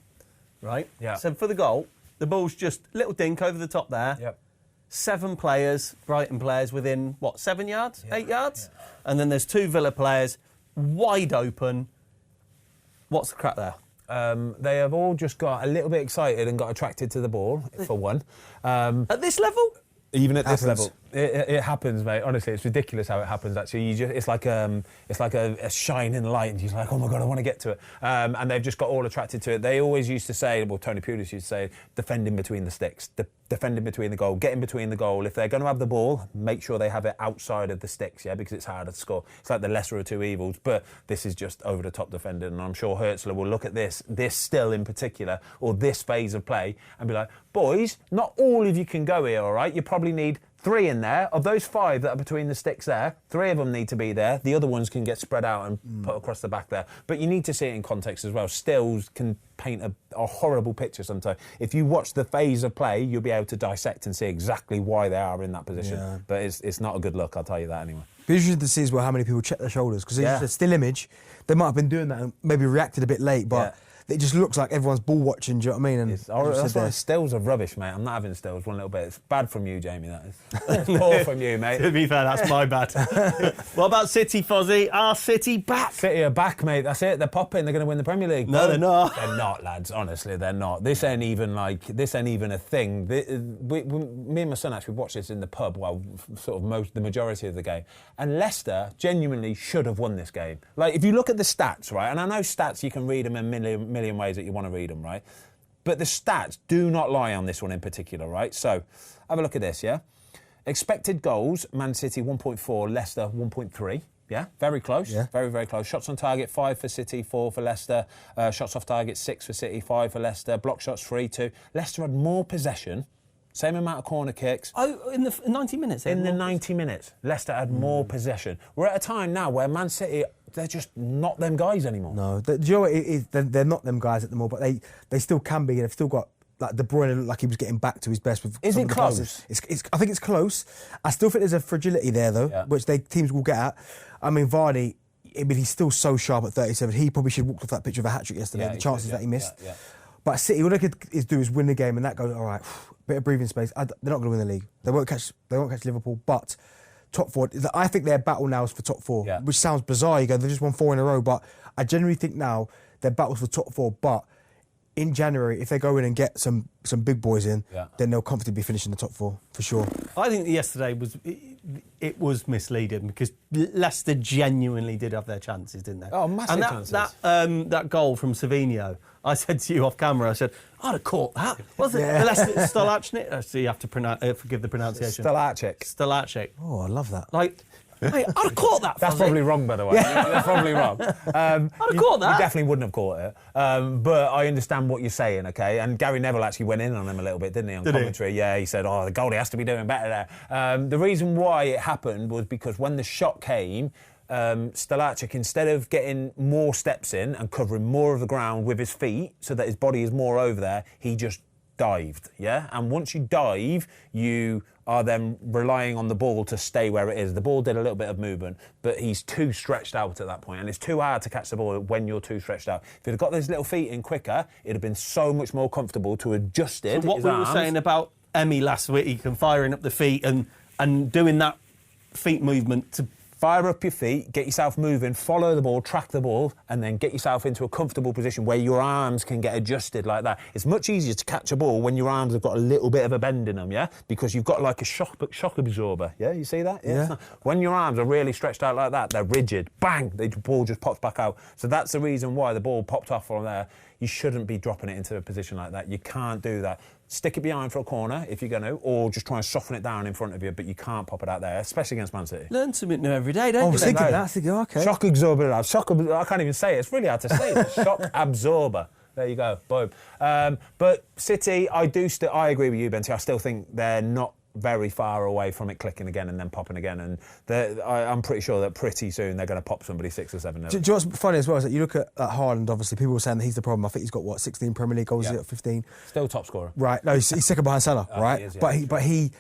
Right? Yeah. So for the goal, the ball's just a little dink over the top there. Yep. 7 players, Brighton players, within, 7 yards? 8 yards? Yeah. And then there's 2 Villa players, wide open. What's the crack there? They have all just got a little bit excited and got attracted to the ball, for one. At this level? Even at this level, it happens, mate. Honestly, it's ridiculous how it happens. Actually, it's like a shining light, and you're like, oh my god, I want to get to it. And they've just got all attracted to it. They always used to say, well, Tony Pulis used to say, defending between the sticks, defending between the goal, getting between the goal. If they're going to have the ball, make sure they have it outside of the sticks, because it's harder to score. It's like the lesser of two evils. But this is just over the top defending, and I'm sure Hurtzler will look at this still in particular, or this phase of play, and be like, boys, not all of you can go here, all right? You probably need 3 in there. Of those 5 that are between the sticks there, 3 of them need to be there. The other ones can get spread out and put across the back there. But you need to see it in context as well. Stills can paint a horrible picture sometimes. If you watch the phase of play, you'll be able to dissect and see exactly why they are in that position. Yeah. But it's not a good look, I'll tell you that anyway. Be interesting to see as well how many people check their shoulders, because it's a still image. They might have been doing that and maybe reacted a bit late, but... Yeah. It just looks like everyone's ball watching, do you know what I mean? And that's why stills are rubbish, mate. I'm not having stills one little bit. It's bad from you, Jamie, that is. It's poor from you, mate. To be fair, that's my bad. What about City, Fozzie? Are City back? City are back, mate. That's it. They're popping. They're going to win the Premier League. No, they're not. They're not, lads. Honestly, they're not. This ain't even a thing. Me and my son actually watched this in the pub the majority of the game. And Leicester genuinely should have won this game. Like, if you look at the stats, right, and I know stats, you can read them a million ways that you want to read them, right? But the stats do not lie on this one in particular, right? So have a look at this, yeah? Expected goals, Man City 1.4, Leicester 1.3. Yeah, very close. Yeah. Very, very close. Shots on target, 5 for City, 4 for Leicester. Shots off target, 6 for City, 5 for Leicester. Block shots, 3-2. Leicester had more possession, same amount of corner kicks. Oh, in the 90 minutes? In the 90 minutes, Leicester had more possession. We're at a time now where Man City, they're just not them guys anymore. No, do you know what it is? They're not them guys at the moment, but they still can be, and they've still got. Like De Bruyne looked like he was getting back to his best with. Is some it of the close? passes. I think it's close. I still think there's a fragility there though, which teams will get at. I mean, Vardy. I mean, he's still so sharp at 37. He probably should have walked off that pitch with a hat trick yesterday. The chances that he missed. Yeah. But City, all they could do is win the game, and that goes all right. Bit of breathing space. They're not going to win the league. They won't catch Liverpool, but. Top 4, I think their battle now is for top 4, which sounds bizarre. You go, they've just won 4 in a row, but I generally think now their battle's for top 4. But in January, if they go in and get some big boys in, then they'll comfortably be finishing the top 4 for sure. I think yesterday was misleading because Leicester genuinely did have their chances, didn't they? Oh, massive chances. chances. That goal from Savinho, I said to you off camera, I said, I'd have caught that. Was it the Leicester Stolachnik? So you have to forgive the pronunciation. Stolachnik. Oh, I love that. Like, hey, I'd have caught that. That's probably wrong, by the way. That's probably wrong. I'd have caught that. You definitely wouldn't have caught it. But I understand what you're saying, okay? And Gary Neville actually went in on him a little bit, didn't he, on commentary? Yeah, he said, the goalie has to be doing better there. The reason why it happened was because when the shot came, Stolachnik, instead of getting more steps in and covering more of the ground with his feet so that his body is more over there, he just dived, yeah? And once you dive, you are then relying on the ball to stay where it is. The ball did a little bit of movement, but he's too stretched out at that point, and it's too hard to catch the ball when you're too stretched out. If he'd have got those little feet in quicker, it'd have been so much more comfortable to adjust it. So what we were saying about Emmy last week and firing up the feet and doing that feet movement to fire up your feet, get yourself moving, follow the ball, track the ball, and then get yourself into a comfortable position where your arms can get adjusted like that. It's much easier to catch a ball when your arms have got a little bit of a bend in them, yeah? Because you've got like a shock absorber, yeah? You see that? Yeah. When your arms are really stretched out like that, they're rigid. Bang! The ball just pops back out. So that's the reason why the ball popped off from there. You shouldn't be dropping it into a position like that. You can't do that. Stick it behind for a corner if you're going to, or just try and soften it down in front of you, but you can't pop it out there, especially against Man City. Learn something new every day, don't you? I was thinking that. Okay. Shock absorber. I can't even say it. It's really hard to say. Shock absorber. There you go. Boom. But City, I agree with you, Benty. I still think they're not very far away from it clicking again and then popping again, and I'm pretty sure that pretty soon they're going to pop somebody 6 or 7. Do you know what's funny as well is that you look at Haaland, obviously people were saying that he's the problem. I think he's got 16 Premier League goals, at 15. Still top scorer. Right, no, he's second behind Salah, right? He is, but he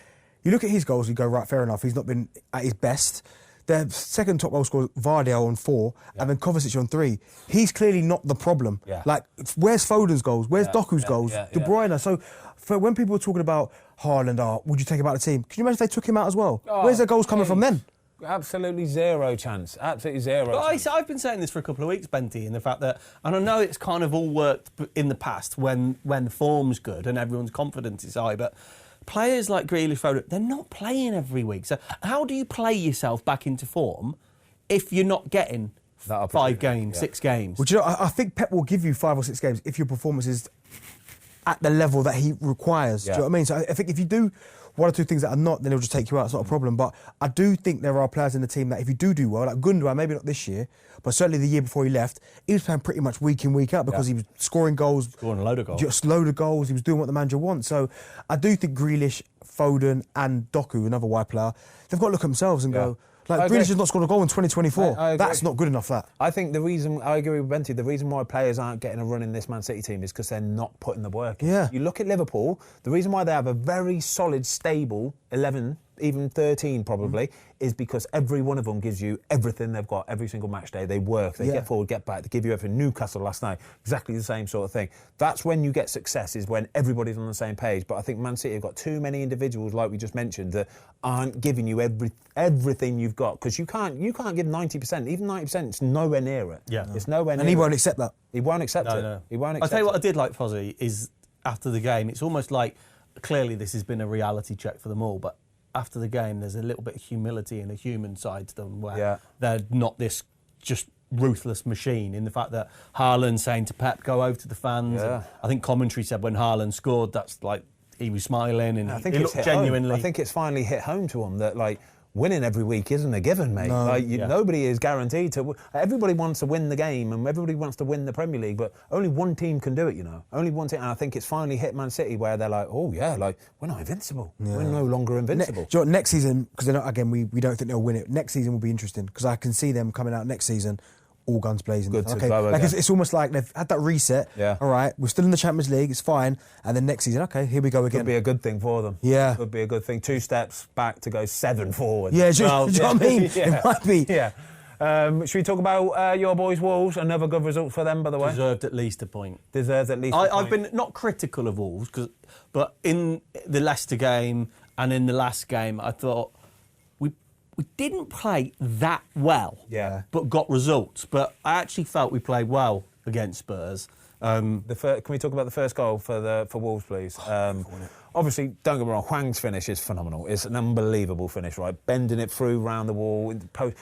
you look at his goals, you go, right, fair enough, he's not been at his best. Their second top goal scorer, Vardy on 4, and then Kovacic on 3. He's clearly not the problem. Yeah. Like, where's Foden's goals? Where's Doku's goals? De Bruyne. So, when people were talking about Haaland, would you take him out of the team? Can you imagine if they took him out as well? Where's their goals coming from then? Absolutely zero chance. Absolutely zero chance. I've been saying this for a couple of weeks, Benty, in the fact that, and I know it's kind of all worked in the past when form's good and everyone's confidence is high, but players like Grealish, Foden, they're not playing every week. So how do you play yourself back into form if you're not getting 5 games, 6 games? Well, do you know, I think Pep will give you 5 or 6 games if your performance is at the level that he requires. Do you know what I mean? So I think if you do 1 or 2 things that are not, then he'll just take you out. It's not a problem. But I do think there are players in the team that if you do well, like Gundogan, maybe not this year, but certainly the year before he left, he was playing pretty much week in, week out because he was scoring goals. Scoring a load of goals. Just load of goals. He was doing what the manager wants. So I do think Grealish, Foden and Doku, another wide player, they've got to look at themselves and go, like, Grealish has not scored a goal in 2024. That's not good enough, that. I think I agree with Benty, the reason why players aren't getting a run in this Man City team is because they're not putting the work in. Yeah. You look at Liverpool, the reason why they have a very solid, stable 11, even 13 probably, is because every one of them gives you everything they've got every single match day. They work, they get forward, get back, they give you everything. Newcastle last night, exactly the same sort of thing. That's when you get success, is when everybody's on the same page. But I think Man City have got too many individuals, like we just mentioned, that aren't giving you everything you've got, because you can't give 90%. Even 90%, it's nowhere near it. Yeah. It's nowhere near it. And he won't accept that. He won't accept it. No. He won't accept I'll tell you what it. I did like, Fozzie, is after the game, it's almost like, clearly this has been a reality check for them all, but after the game, there's a little bit of humility and a human side to them where they're not this just ruthless machine in the fact that Haaland saying to Pep, go over to the fans. Yeah. And I think commentary said when Haaland scored, that's like he was smiling and I think he it's looked hit home. genuinely. I think it's finally hit home to him that like winning every week isn't a given, mate. Nobody is guaranteed to. Everybody wants to win the game and everybody wants to win the Premier League, but only one team can do it. Only one team. And I think it's finally hit Man City where they're like, oh yeah, like we're not invincible. Yeah. We're no longer invincible. Do you know what, next season, because they're not again, we don't think they'll win it. Next season will be interesting because I can see them coming out next season. All guns blazing. Good to go again. It's almost like they've had that reset. Yeah. All right, we're still in the Champions League. It's fine. And then next season, okay, here we go again. Could be a good thing for them. Yeah. Could be a good thing. 2 steps back to go 7 forward. Yeah, do you know what I mean? Yeah. It might be. Yeah. Should we talk about your boys Wolves? Another good result for them, by the way. Deserved at least a point. Deserved at least a point. I've been not critical of Wolves, but in the Leicester game and in the last game, I thought we didn't play that well, but got results. But I actually felt we played well against Spurs. Can we talk about the first goal for Wolves, please? Obviously, don't get me wrong, Hwang's finish is phenomenal. It's an unbelievable finish, right? Bending it through round the wall, post,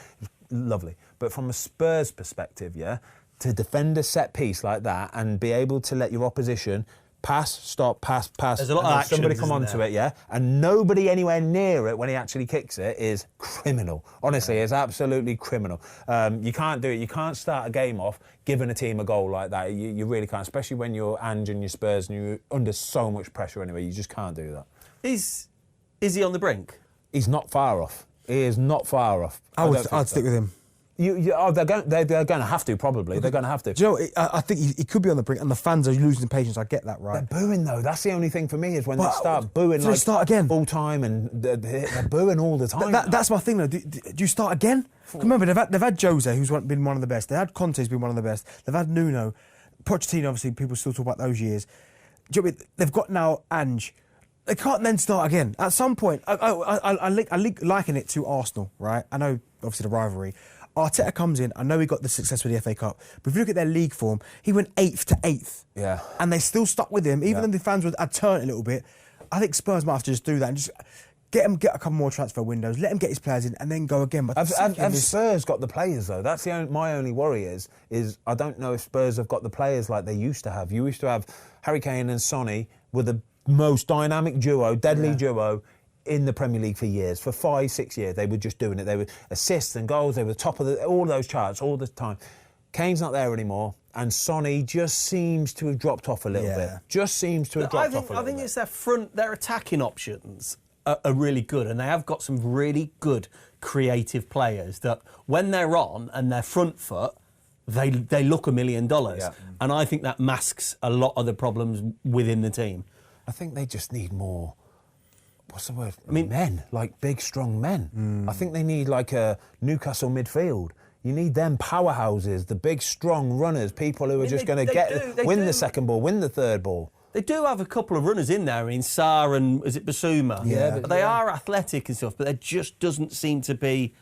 lovely. But from a Spurs perspective, to defend a set piece like that and be able to let your opposition pass, stop, pass. There's a lot of actions, somebody come onto it, and nobody anywhere near it when he actually kicks it is criminal. Honestly, it's absolutely criminal. You can't do it. You can't start a game off giving a team a goal like that. You really can't, especially when you're Ange and your Spurs and you're under so much pressure anyway. You just can't do that. Is he on the brink? He's not far off. He is not far off. I'd stick with him. They're going to have to, probably. They're going to have to. Do you know, I think he could be on the brink, and the fans are losing patience. I get that, right? They're booing, though. That's the only thing for me, is when they start booing they start again? Full time, and they're booing all the time. That's my thing, though. Do you start again? Remember, they've had Jose, who's been one of the best. They had Conte, who's been one of the best. They've had Nuno. Pochettino, obviously, people still talk about those years. Do you know what I mean? They've got now Ange. They can't then start again. At some point, I liken it to Arsenal, right? I know, obviously, the rivalry. Arteta comes in. I know he got the success with the FA Cup, but if you look at their league form, he went 8th to 8th. Yeah. And they still stuck with him, even though the fans had turned a little bit. I think Spurs might have to just do that and just get a couple more transfer windows, let him get his players in, and then go again. But have Spurs got the players, though? That's my only worry is I don't know if Spurs have got the players like they used to have. You used to have Harry Kane and Sonny were the most dynamic duo, deadly duo in the Premier League for years. For 5-6 years, they were just doing it. They were assists and goals. They were top of all those charts all the time. Kane's not there anymore, and Sonny just seems to have dropped off a little bit. Just seems to have dropped off a little bit. I think it's their attacking options are really good, and they have got some really good creative players that when they're on and they're front foot, they look $1 million. Yeah. And I think that masks a lot of the problems within the team. I think they just need more. What's the word? Men, like big, strong men. I think they need like a Newcastle midfield. You need them powerhouses, the big, strong runners, people who are just going to win the second ball, win the third ball. They do have a couple of runners in there. Sarr and, is it Basuma? Yeah. But they are athletic and stuff, but there just doesn't seem to be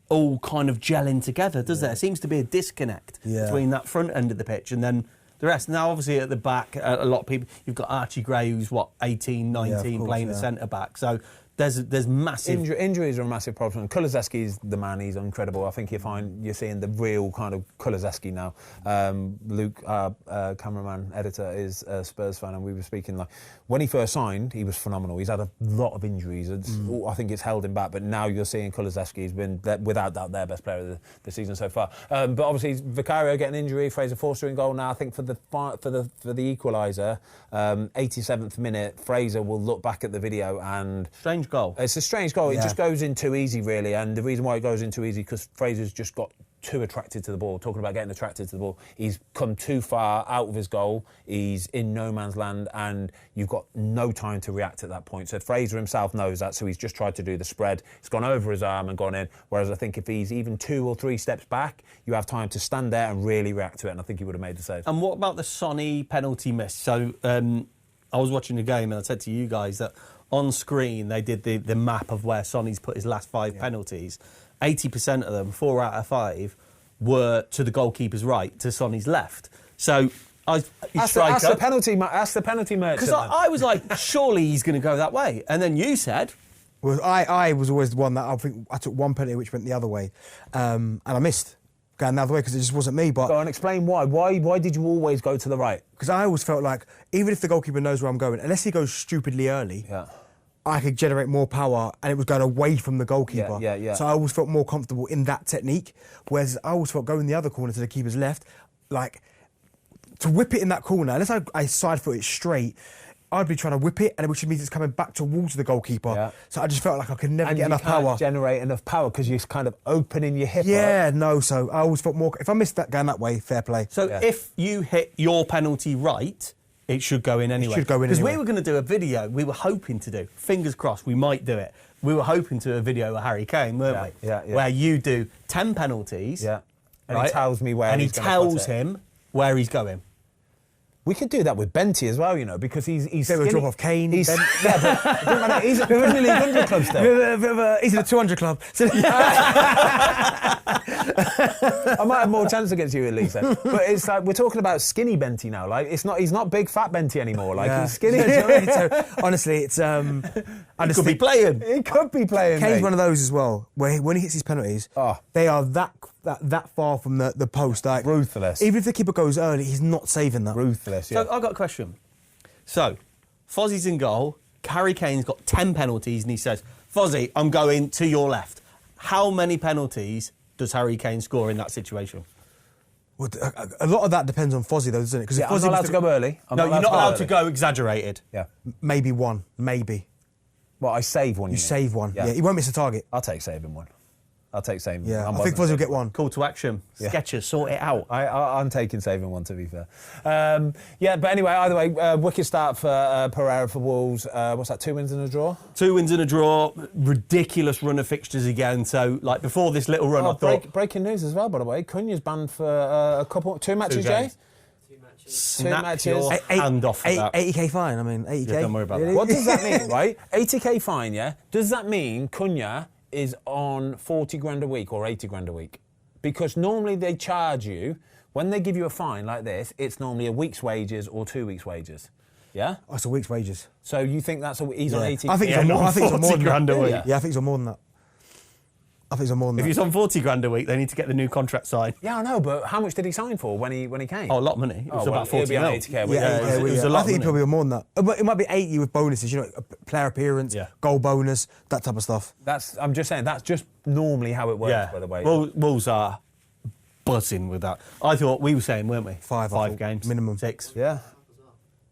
all kind of gelling together, does there? There seems to be a disconnect between that front end of the pitch and then the rest. Now, obviously, at the back, a lot of people, you've got Archie Gray, who's, 18, 19, playing the centre-back. So there's massive... Injuries are a massive problem. Kulusevski's the man, he's incredible. I think you're seeing the real kind of Kulusevski now. Luke, our cameraman, editor, is a Spurs fan, and we were speaking, like, when he first signed, he was phenomenal. He's had a lot of injuries. I think it's held him back, but now you're seeing Kulusevski has been, without doubt, their best player of the season so far. But obviously, Vicario getting an injury, Fraser Forster in goal now. I think for the equaliser, 87th minute, Fraser will look back at the video and... Strange goal. It's a strange goal. It just goes in too easy, really. And the reason why it goes in too easy because Fraser's just got too attracted to the ball. Talking about getting attracted to the ball, he's come too far out of his goal. He's in no man's land, and you've got no time to react at that point. So Fraser himself knows that, so he's just tried to do the spread. It's gone over his arm and gone in. Whereas I think if he's even 2 or 3 steps back, you have time to stand there and really react to it, and I think he would have made the save. And what about the Sonny penalty miss? So I was watching the game and I said to you guys that on screen they did the map of where Sonny's put his last 5 penalties. 80% of them, 4 out of 5, were to the goalkeeper's right, to Sonny's left. So Ask the penalty merchant. Because I was like, surely he's going to go that way. And then you said... Well, I was always the one that I think I took one penalty which went the other way. And I missed. going the other way because it just wasn't me. But Go on, explain why. Why did you always go to the right? because I always felt like even if the goalkeeper knows where I'm going, unless he goes stupidly early, I could generate more power and it was going away from the goalkeeper. Yeah. So I always felt more comfortable in that technique. Whereas I always felt going the other corner to the keeper's left, like to whip it in that corner, unless I side foot it straight, I'd be trying to whip it, and which means it's coming back towards the goalkeeper. Yeah. So I just felt like I could never And get you enough can't power. generate enough power because you're kind of opening your hip. Yeah, Right? no. So I always felt more. If I missed that going that way, fair play. So if you hit your penalty right, it should go in anyway. should go in Because anyway. we were going to do a video, we were hoping to do, fingers crossed, we might do it. We were hoping to do a video with Harry Kane, weren't we? Yeah. Where you do 10 penalties. Yeah. And right? he tells me where and he's he gonna tells put it. him where he's going. We could do that with Benty as well, you know, because he's Bit of a skinny. drop off Kane. He's, Ben- yeah, but it doesn't matter. He's at the Premier League 100 club still. He's in the 200 club. So I might have more chance against you at least. Then. But it's like we're talking about skinny Benty now. Like he's not big fat Benty anymore. Like he's skinny. So, honestly, it's. I He just could be think playing. He could be playing. Kane's mate. one of those as well, where when he hits his penalties, they are that far from the post. Like, Ruthless. Even if the keeper goes early, he's not saving that. Ruthless. Yeah. So I've got a question. So, Fozzie's in goal. Harry Kane's got 10 penalties, and he says, Fozzie, I'm going to your left. How many penalties does Harry Kane score in that situation? Well, a lot of that depends on Fozzie, though, doesn't it? Because I'm not allowed to go early. No, you're not allowed to go exaggerated. Yeah. Maybe one, maybe. Well, I save one. You mean? save one. Yeah. Yeah, he won't miss a target. I'll take saving one. I'll take saving Yeah, one. I think Fozzie will get one. Call to action. Sketchers, sort it out. I'm taking saving one, to be fair. But anyway, either way, wicked start for Pereira for Wolves. What's that, 2 wins and a draw? 2 wins and a draw. Ridiculous run of fixtures again. So, like, before this little run, I thought... Breaking news as well, by the way. Cunha's banned for two matches, Jay? games. Snap matches. your hand off of that. 80k fine. I mean, 80k. Yeah, don't worry about that. What does that mean, right? 80k fine, yeah? Does that mean Cunha is on 40 grand a week or 80 grand a week? Because normally they charge you, when they give you a fine like this, it's normally a week's wages or 2 weeks' wages. Yeah? Oh, it's a week's wages. So you think he's on 80? I think Yeah, he's on more, not I think he's on more 40 than grand that. a week. Yeah, I think he's on more than that. I think he's on more than If that. he's on 40 grand a week, they need to get the new contract signed. Yeah, I know, but how much did he sign for when he came? Oh, a lot of money. It was about 40 he'll be on mil. 80k a week. Yeah, it was a lot I think of he'd probably be on more than that. It might be 80 with bonuses, you know, player appearance, goal bonus, that type of stuff. I'm just saying, that's just normally how it works, by the way. Wolves are buzzing with that. I thought we were saying, weren't we? Five games. minimum. 6. Yeah.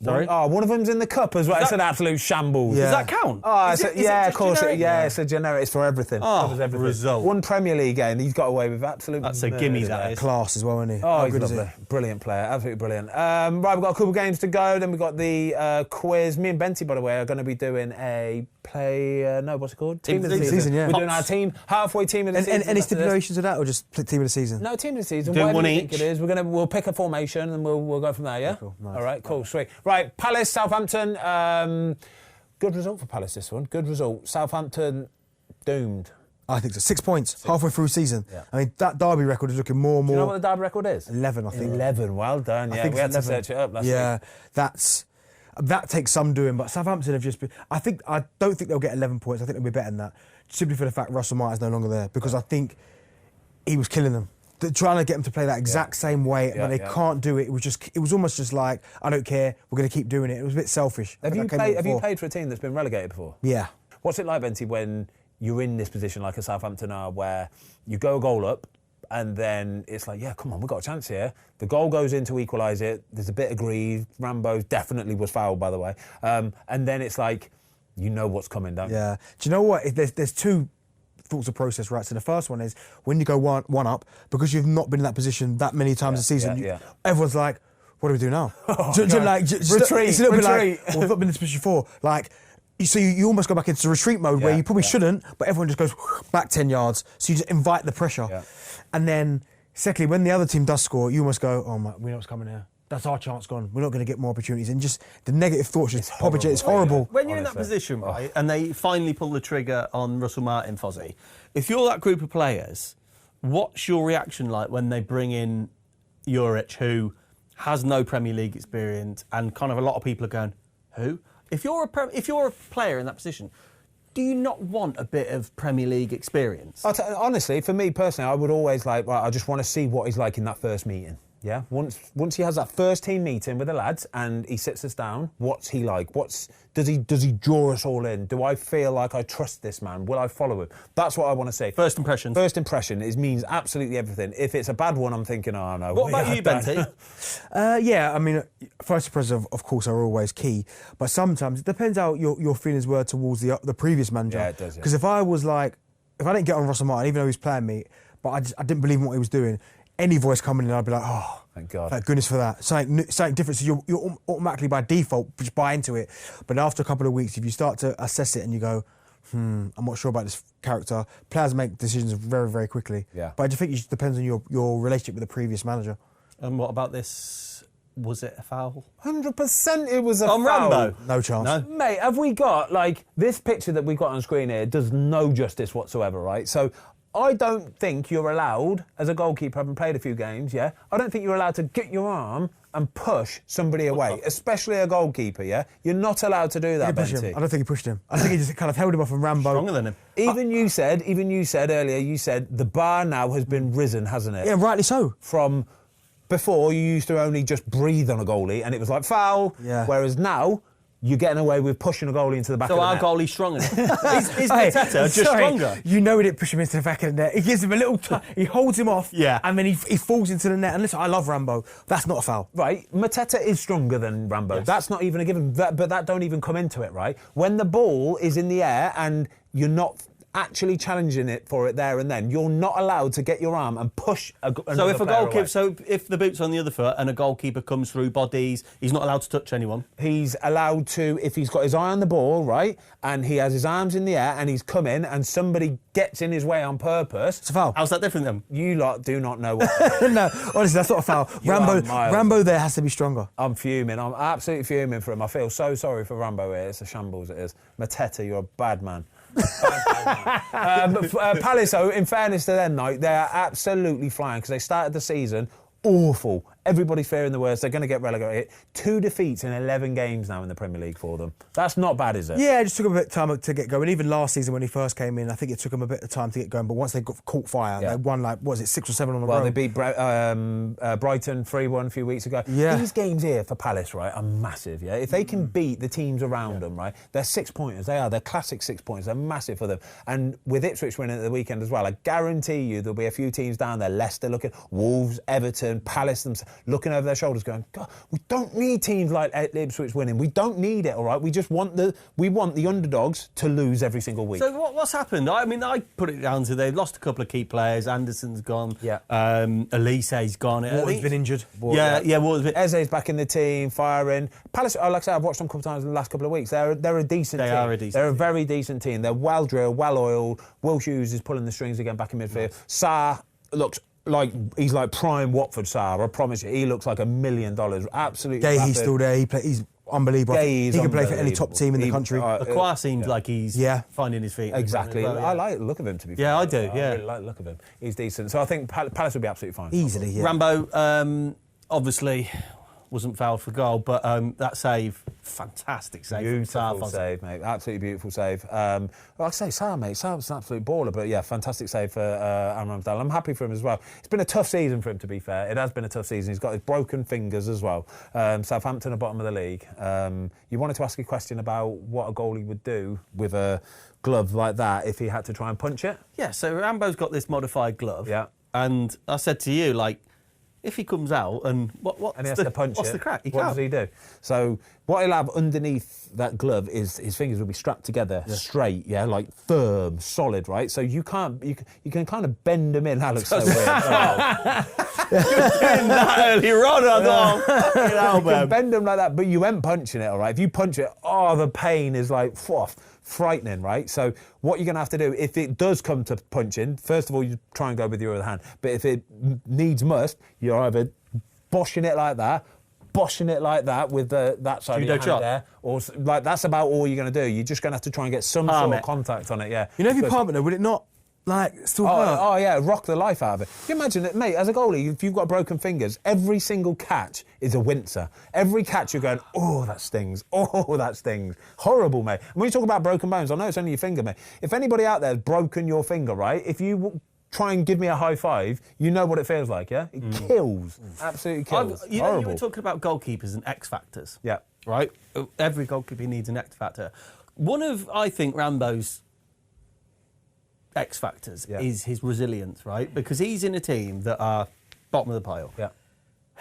Sorry? One of them's in the cup as well. It's an absolute shambles. Yeah. Does that count? Oh, Is it of just course. generic? It's a generic. It's for everything. Oh, Covers everything. result. One Premier League game, he's got away with absolute. That's a gimme, that is. Class as well, isn't he? Oh, How he's good is lovely. he? Brilliant player. Absolutely brilliant. Right, we've got a couple of games to go. Then we've got the quiz. Me and Benty, by the way, are going to be doing a what's it called? Team of the season, yeah. We're doing our halfway team of the season. Any stipulations of that, or just team of the season? No, team of the season. Do Whatever one you think each. it is. We'll pick a formation and we'll go from there. Yeah. Cool, nice. All right. Cool. Sweet. Right. Palace, Southampton. Good result for Palace. This one. Good result. Southampton doomed. I think so. 6 points halfway through season. Yeah. I mean, that Derby record is looking more and Do you know more. what the Derby record is? 11, I think. 11. Well done. Yeah. think We had it's to 11. search it up last week. Yeah, that takes some doing, but Southampton have just been. I don't think they'll get 11 points. I think they'll be better than that, simply for the fact Russell Martin's no longer there, because I think he was killing them. They're trying to get them to play that exact same way, but they can't do it. It was almost just like, I don't care, we're going to keep doing it. It was a bit selfish. Have you played for a team that's been relegated before? Yeah. What's it like, Benty, when you're in this position like a Southampton are, where you go a goal up and then it's like, yeah, come on, we've got a chance here. The goal goes in to equalise it. There's a bit of greed. Rambo definitely was fouled, by the way. And then it's like, you know what's coming, don't you? Yeah. Do you know what? There's two thoughts of process, right? So the first one is when you go one up, because you've not been in that position that many times this season, everyone's like, what do we do now? Retreat. It's a little bit like, well, we've not been in this position before. Like, so you almost go back into retreat mode where you probably shouldn't, but everyone just goes back 10 yards. So you just invite the pressure. Yeah. And then, secondly, when the other team does score, you almost go, oh my, we know what's coming here. That's our chance gone. We're not going to get more opportunities. And just the negative thoughts just propagate. It's horrible. When you're in that position, right, and they finally pull the trigger on Russell Martin, Fozzie, if you're that group of players, what's your reaction like when they bring in Juric, who has no Premier League experience, and kind of a lot of people are going, who? If you're a player in that position, Do you not want a bit of Premier League experience? Honestly, for me personally, I would always like, right, I just want to see what he's like in that first meeting. Yeah, once he has that first team meeting with the lads and he sits us down, what's he like? Does he draw us all in? Do I feel like I trust this man? Will I follow him? That's what I want to see. First impression. First impression means absolutely everything. If it's a bad one, I'm thinking, oh no. What about you, Benty? Yeah, I mean, first impressions of course are always key, but sometimes it depends how your feelings were towards the previous manager. Yeah, it does. Because if I didn't get on Russell Martin, even though he was playing me, but I didn't believe in what he was doing. Any voice coming in, I'd be like, oh, thank God. Thank goodness for that. Something different. So you're automatically by default just buy into it. But after a couple of weeks, if you start to assess it and you go, I'm not sure about this character, players make decisions very, very quickly. Yeah. But I just think it just depends on your relationship with the previous manager. And what about this? Was it a foul? 100% it was a foul. On Rambo? No chance. No? Mate, have we got, like, this picture that we've got on screen here does no justice whatsoever, right? So I don't think you're allowed, as a goalkeeper, having played a few games, yeah? I don't think you're allowed to get your arm and push somebody away, especially a goalkeeper, yeah? You're not allowed to do that, Benty. I don't think he pushed him. I think he just kind of held him off and Rambo. Stronger than him. Even you said earlier, you said the bar now has been risen, hasn't it? Yeah, rightly so. From before, you used to only just breathe on a goalie and it was like foul, whereas now you're getting away with pushing a goalie into the back of the net. So our goalie's stronger. Is Mateta just stronger? You know he didn't push him into the back of the net. He gives him a little he holds him off, and then he falls into the net. And listen, I love Rambo. That's not a foul. Right, Mateta is stronger than Rambo. Yes. That's not even a given, but that don't even come into it, right? When the ball is in the air and you're not actually challenging it for it there and then, you're not allowed to get your arm and push So if if the boot's on the other foot and a goalkeeper comes through bodies, he's not allowed to touch anyone. He's allowed to, if he's got his eye on the ball, right, and he has his arms in the air and he's coming and somebody gets in his way on purpose. It's a foul. How's that different then? You lot do not know what. No, honestly, that's not a foul. Rambo there has to be stronger. I'm fuming. I'm absolutely fuming for him. I feel so sorry for Rambo here. It's a shambles, it is. Mateta, you're a bad man. Palace, though, in fairness to them, though, they're absolutely flying because they started the season awful. Everybody's fearing the worst. They're going to get relegated. 2 defeats in 11 games now in the Premier League for them. That's not bad, is it? Yeah, it just took them a bit of time to get going. Even last season when he first came in, I think it took them a bit of time to get going. But once they caught fire, they won, 6 or 7 on the row. Well, they beat Brighton 3-1 a few weeks ago. Yeah. These games here for Palace, right, are massive, yeah? If they can beat the teams around them, right, they're 6-pointers. They're classic 6-pointers. They're massive for them. And with Ipswich winning at the weekend as well, I guarantee you there'll be a few teams down there, Leicester looking, Wolves, Everton, Palace, looking over their shoulders going, God, we don't need teams like Ipswich winning. We don't need it, all right? We just want the underdogs to lose every single week. So what's happened? I mean, I put it down to they've lost a couple of key players. Anderson's gone. Yeah. Elise's gone. Water's been injured. Water's been... Eze's back in the team, firing. Palace, like I said, I've watched them a couple of times in the last couple of weeks. They're a decent team. They are a decent They're team. a very decent team. They're well-drilled, well-oiled. Will Hughes is pulling the strings again back in midfield. Sarr looks like he's like prime Watford Sarr. I promise you, he looks like $1 million. Absolutely. Gay, he's still there. He's unbelievable. He can play for any top team in the country. Acquire seems like he's finding his feet. Exactly. I like the look of him, to be fair. Yeah, I do. I really like the look of him. He's decent. So I think Palace will be absolutely fine. Easily, yeah. Rambo, obviously, wasn't fouled for goal, but that save, fantastic save. Beautiful save, mate. Absolutely beautiful save. Like I say, Sarr, mate. Sarr's an absolute baller, but yeah, fantastic save for Aaron Ramsdale. I'm happy for him as well. It's been a tough season for him, to be fair. It has been a tough season. He's got his broken fingers as well. Southampton are bottom of the league. You wanted to ask a question about what a goalie would do with a glove like that if he had to try and punch it? Yeah, so Rambo's got this modified glove. Yeah. And I said to you, like, if he comes out and what's to punch what's it, the crack? What does he do? So what he'll have underneath that glove is his fingers will be strapped together straight, like firm, solid, right? So you can kind of bend them in. That looks so weird. Doing that earlier on, I thought, you can bend them like that, but you ain't punching it, all right? If you punch it, the pain is like frightening, right? So what you're going to have to do, if it does come to punching, first of all, you try and go with your other hand. But if it needs must, you're either boshing it like that with that side of your hand there, or like that's about all you're going to do. You're just going to have to try and get some sort of contact on it, yeah. You know, if you palm it, though, would it not like, still hurt. Oh, yeah, rock the life out of it. Can you imagine it, mate, as a goalie, if you've got broken fingers, every single catch is a wincer. Every catch you're going, oh, that stings. Oh, that stings. Horrible, mate. And when you talk about broken bones, I know it's only your finger, mate. If anybody out there has broken your finger, right, if you try and give me a high five, you know what it feels like, yeah? It kills. Absolutely kills. You know, you were talking about goalkeepers and X factors. Yeah. Right? Every goalkeeper needs an X factor. One of, I think, Rambo's X factors is his resilience, right? Because he's in a team that are bottom of the pile. Yeah.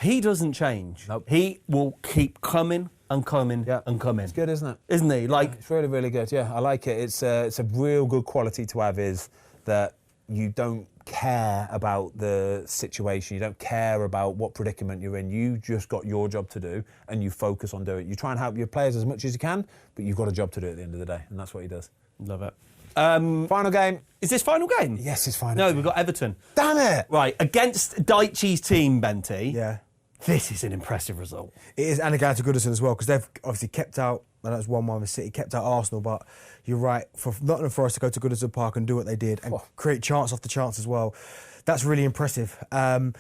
He doesn't change. Nope. He will keep coming and coming and coming. It's good, isn't it? Isn't he? Like, it's really, really good. Yeah, I like it. It's a real good quality to have, is that you don't care about the situation. You don't care about what predicament you're in. You just got your job to do, and you focus on doing it. You try and help your players as much as you can, but you've got a job to do at the end of the day, and that's what he does. Love it. Final game. Is this final game? Yes, it's final. No, game. we've got Everton. Damn it! Right, against Daichi's team, Benty. Yeah. This is an impressive result. It is, and again to Goodison as well, because they've obviously kept out, and that's 1-1 with City, kept out Arsenal, but you're right, for Nottingham Forest to go to Goodison Park and do what they did and create chance after chance as well, that's really impressive. I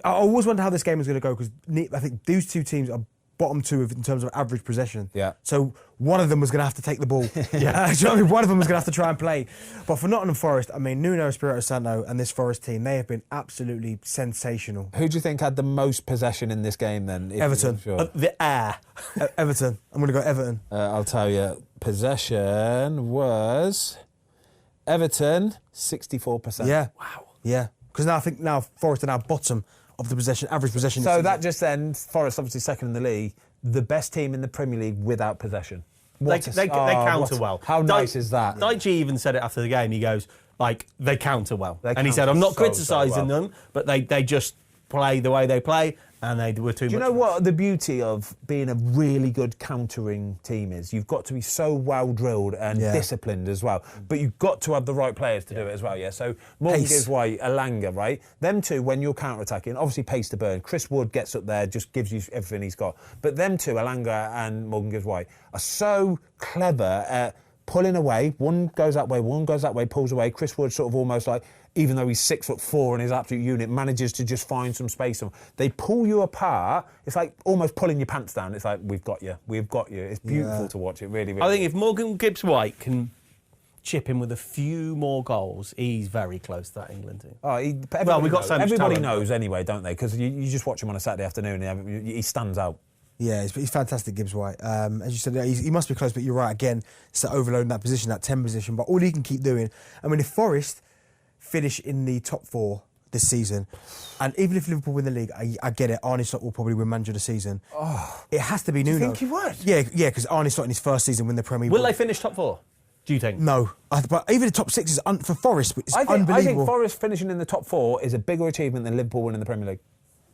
always wonder how this game is going to go, because I think these two teams are bottom two in terms of average possession. Yeah. So one of them was going to have to take the ball. Do you know what I mean? One of them was going to have to try and play. But for Nottingham Forest, I mean, Nuno Espirito Santo and this Forest team, they have been absolutely sensational. Who do you think had the most possession in this game then? Everton. Sure. The air. Everton. I'm going to go Everton. I'll tell you, possession was Everton, 64%. Yeah. Wow. Yeah. Because now I think Forest are now bottom of the possession, average possession. So that just then, Forest obviously second in the league, the best team in the Premier League without possession. They counter well. How nice is that? Daichi even said it after the game. He goes, like, they counter well. And he said, I'm not criticising them, but they just play the way they play, and they were too much. Do you know what the beauty of being a really good countering team is? You've got to be so well drilled and disciplined as well. But you've got to have the right players to do it as well, yeah? So Morgan gives way, Alanga, right? Them two, when you're counter-attacking, obviously pace to burn. Chris Wood gets up there, just gives you everything he's got. But them two, Alanga and Morgan gives way, are so clever at pulling away. One goes that way, one goes that way, pulls away. Chris Wood sort of almost like, even though he's 6'4" and his absolute unit, manages to just find some space. They pull you apart. It's like almost pulling your pants down. It's like, we've got you. It's beautiful to watch. It really, really I think if Morgan Gibbs-White can chip in with a few more goals, he's very close to that England team. Oh, we got so much everybody talent. knows anyway, don't they? Because you just watch him on a Saturday afternoon and he stands out. Yeah, he's fantastic, Gibbs-White. As you said, he must be close, but you're right, again, it's overloading that position, that 10 position. But all he can keep doing, I mean, if Forest finish in the top 4 this season, and even if Liverpool win the league, I get it, Arne Slot will probably win Manager of the Season. It has to be Nuno. Do you think he would? Yeah, because Arne Slot in his first season win the Premier League. Will they finish top 4, do you think? No. But even the top 6 is, for Forest, it's unbelievable. I think Forest finishing in the top 4 is a bigger achievement than Liverpool winning the Premier League.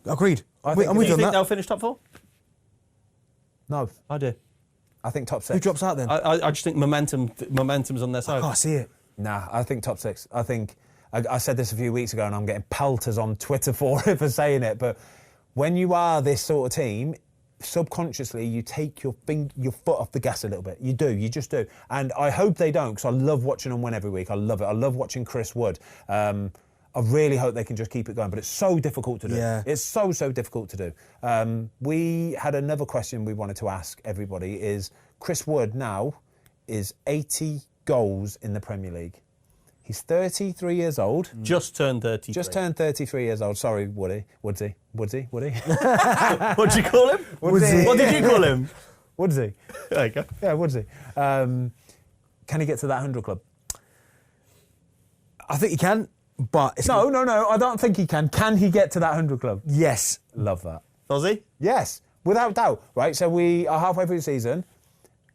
Agreed. Do Do you think they'll finish top 4? No. I do. I think top 6. Who drops out then? I just think momentum's on their side. I can't see it. Nah, I think top 6. I think... I said this a few weeks ago and I'm getting pelters on Twitter for it, for saying it, but when you are this sort of team, subconsciously you take your foot off the gas a little bit. You do, you just do. And I hope they don't, because I love watching them win every week. I love it. I love watching Chris Wood. I really hope they can just keep it going, but it's so difficult to do. Yeah. It's so difficult to do. We had another question we wanted to ask everybody is, Chris Wood now is 80 goals in the Premier League. He's 33 years old. Just turned 33. Just turned 33 years old. Sorry, Woodsy. What'd you call him? Woodsy. What did you call him? Woodsy. There you go. Yeah, Woodsy. Can he get to that 100 club? I think he can, but... No, I don't think he can. Can he get to that 100 club? Yes. Love that. Does he? Yes, without doubt. Right, so we are halfway through the season.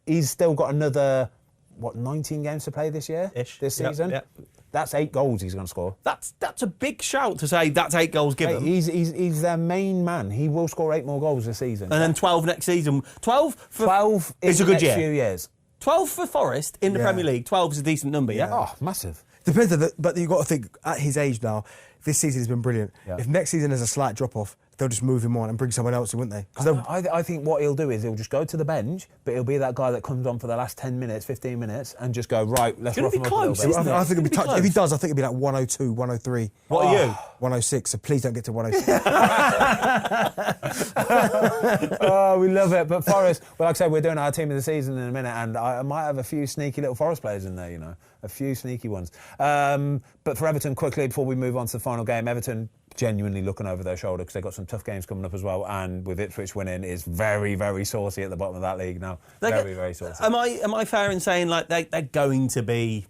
He's still got another... 19 games to play this year? This season? Yep. That's 8 goals he's going to score. That's a big shout to say that's 8 goals given. Hey, he's their main man. He will score 8 more goals this season. And then 12 next season. 12 is a good year. Few years. 12 for Forest in the Premier League. 12 is a decent number, yeah? Oh, massive. Depends, but you've got to think, at his age now, this season has been brilliant. Yeah. If next season there's a slight drop-off, they'll just move him on and bring someone else in, wouldn't they? I think what he'll do is he'll just go to the bench, but he'll be that guy that comes on for the last 10 minutes, 15 minutes, and just go, right, let's rough him up a little bit. I think it'll be touch. If he does, I think it'll be like 102, 103. What are you? 106, so please don't get to 106. Oh, we love it. But Forest, well, like I said, we're doing our team of the season in a minute, and I might have a few sneaky little Forest players in there, you know, a few sneaky ones. But for Everton, quickly, before we move on to the final game, Everton genuinely looking over their shoulder because they've got some tough games coming up as well, and with Ipswich winning, is very, very saucy at the bottom of that league now. Very saucy. Am I fair in saying like they're going to be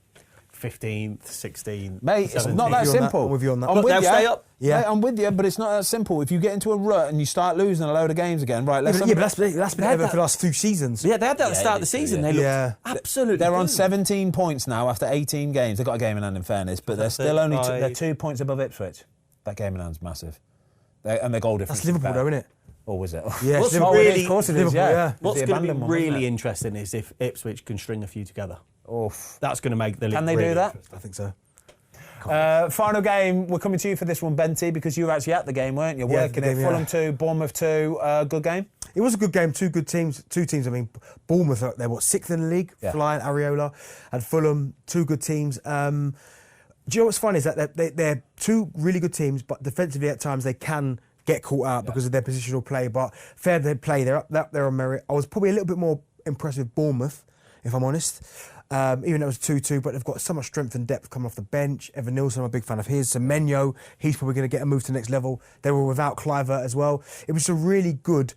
15th, 16th? Mate, it's not that simple. I'm with you on that. I'm with They'll you. stay up. Yeah. Mate, I'm with you, but it's not that simple. If you get into a rut and you start losing a load of games again, right, But that's been Everton for the last few seasons. Yeah, they had that at the start of the season. They looked absolutely. They're on good. 17 points now after 18 games. They've got a game in hand, in fairness, but they're still only they're 2 points above Ipswich. That game in hand's massive. And their goal difference. That's Liverpool, though, isn't it? Or was it? Yeah, What's Liverpool. really- Of course it is, Liverpool, yeah. What's The going to be abandoned one, wasn't really it? interesting is if Ipswich can string a few together. Oof. That's going to make the league. Can they really do that? interesting. I think so. Final game, we're coming to you for this one, Benty, because you were actually at the game, weren't you? Yeah, Working the it. game, yeah. Fulham 2, Bournemouth 2. Good game? It was a good game. Two good teams. Two teams. I mean, Bournemouth, they're sixth in the league, Yeah. flying Areola, and Fulham, two good teams. Do you know what's funny is that they're two really good teams, but defensively at times they can get caught out because of their positional play. But fair play, they're up there on merit. I was probably a little bit more impressed with Bournemouth, if I'm honest. Even though it was 2-2, but they've got so much strength and depth coming off the bench. Evan Nilsson, I'm a big fan of his. Semenyo, he's probably going to get a move to the next level. They were without Cliver as well. It was a really good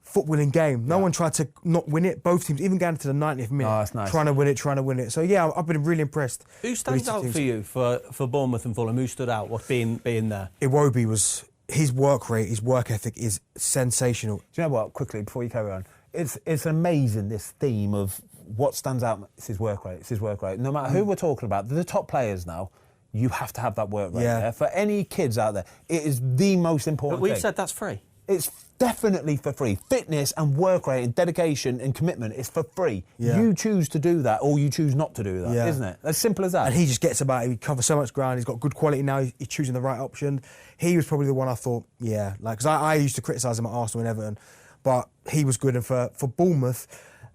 footballing game. No one tried to not win it. Both teams, even going to the 90th minute, Oh, that's nice. trying to win it. So yeah, I've been really impressed. Who with stands these two out teams. for you for Bournemouth and Fulham? Who stood out? What's being there? Iwobi was his work rate, his work ethic is sensational. Do you know what, quickly, before you carry on, it's amazing, this theme of what stands out. It's his work rate. It's his work rate. No matter who we're talking about, the top players now, you have to have that work rate there. For any kids out there, it is the most important But we've thing. said that's free. It's definitely for free. Fitness and work rate and dedication and commitment is for free. Yeah. You choose to do that or you choose not to do that, Yeah. isn't it? As simple as that. And he just gets about it. He covers so much ground. He's got good quality now. He's choosing the right option. He was probably the one I thought, because I used to criticise him at Arsenal and Everton, but he was good. And for Bournemouth,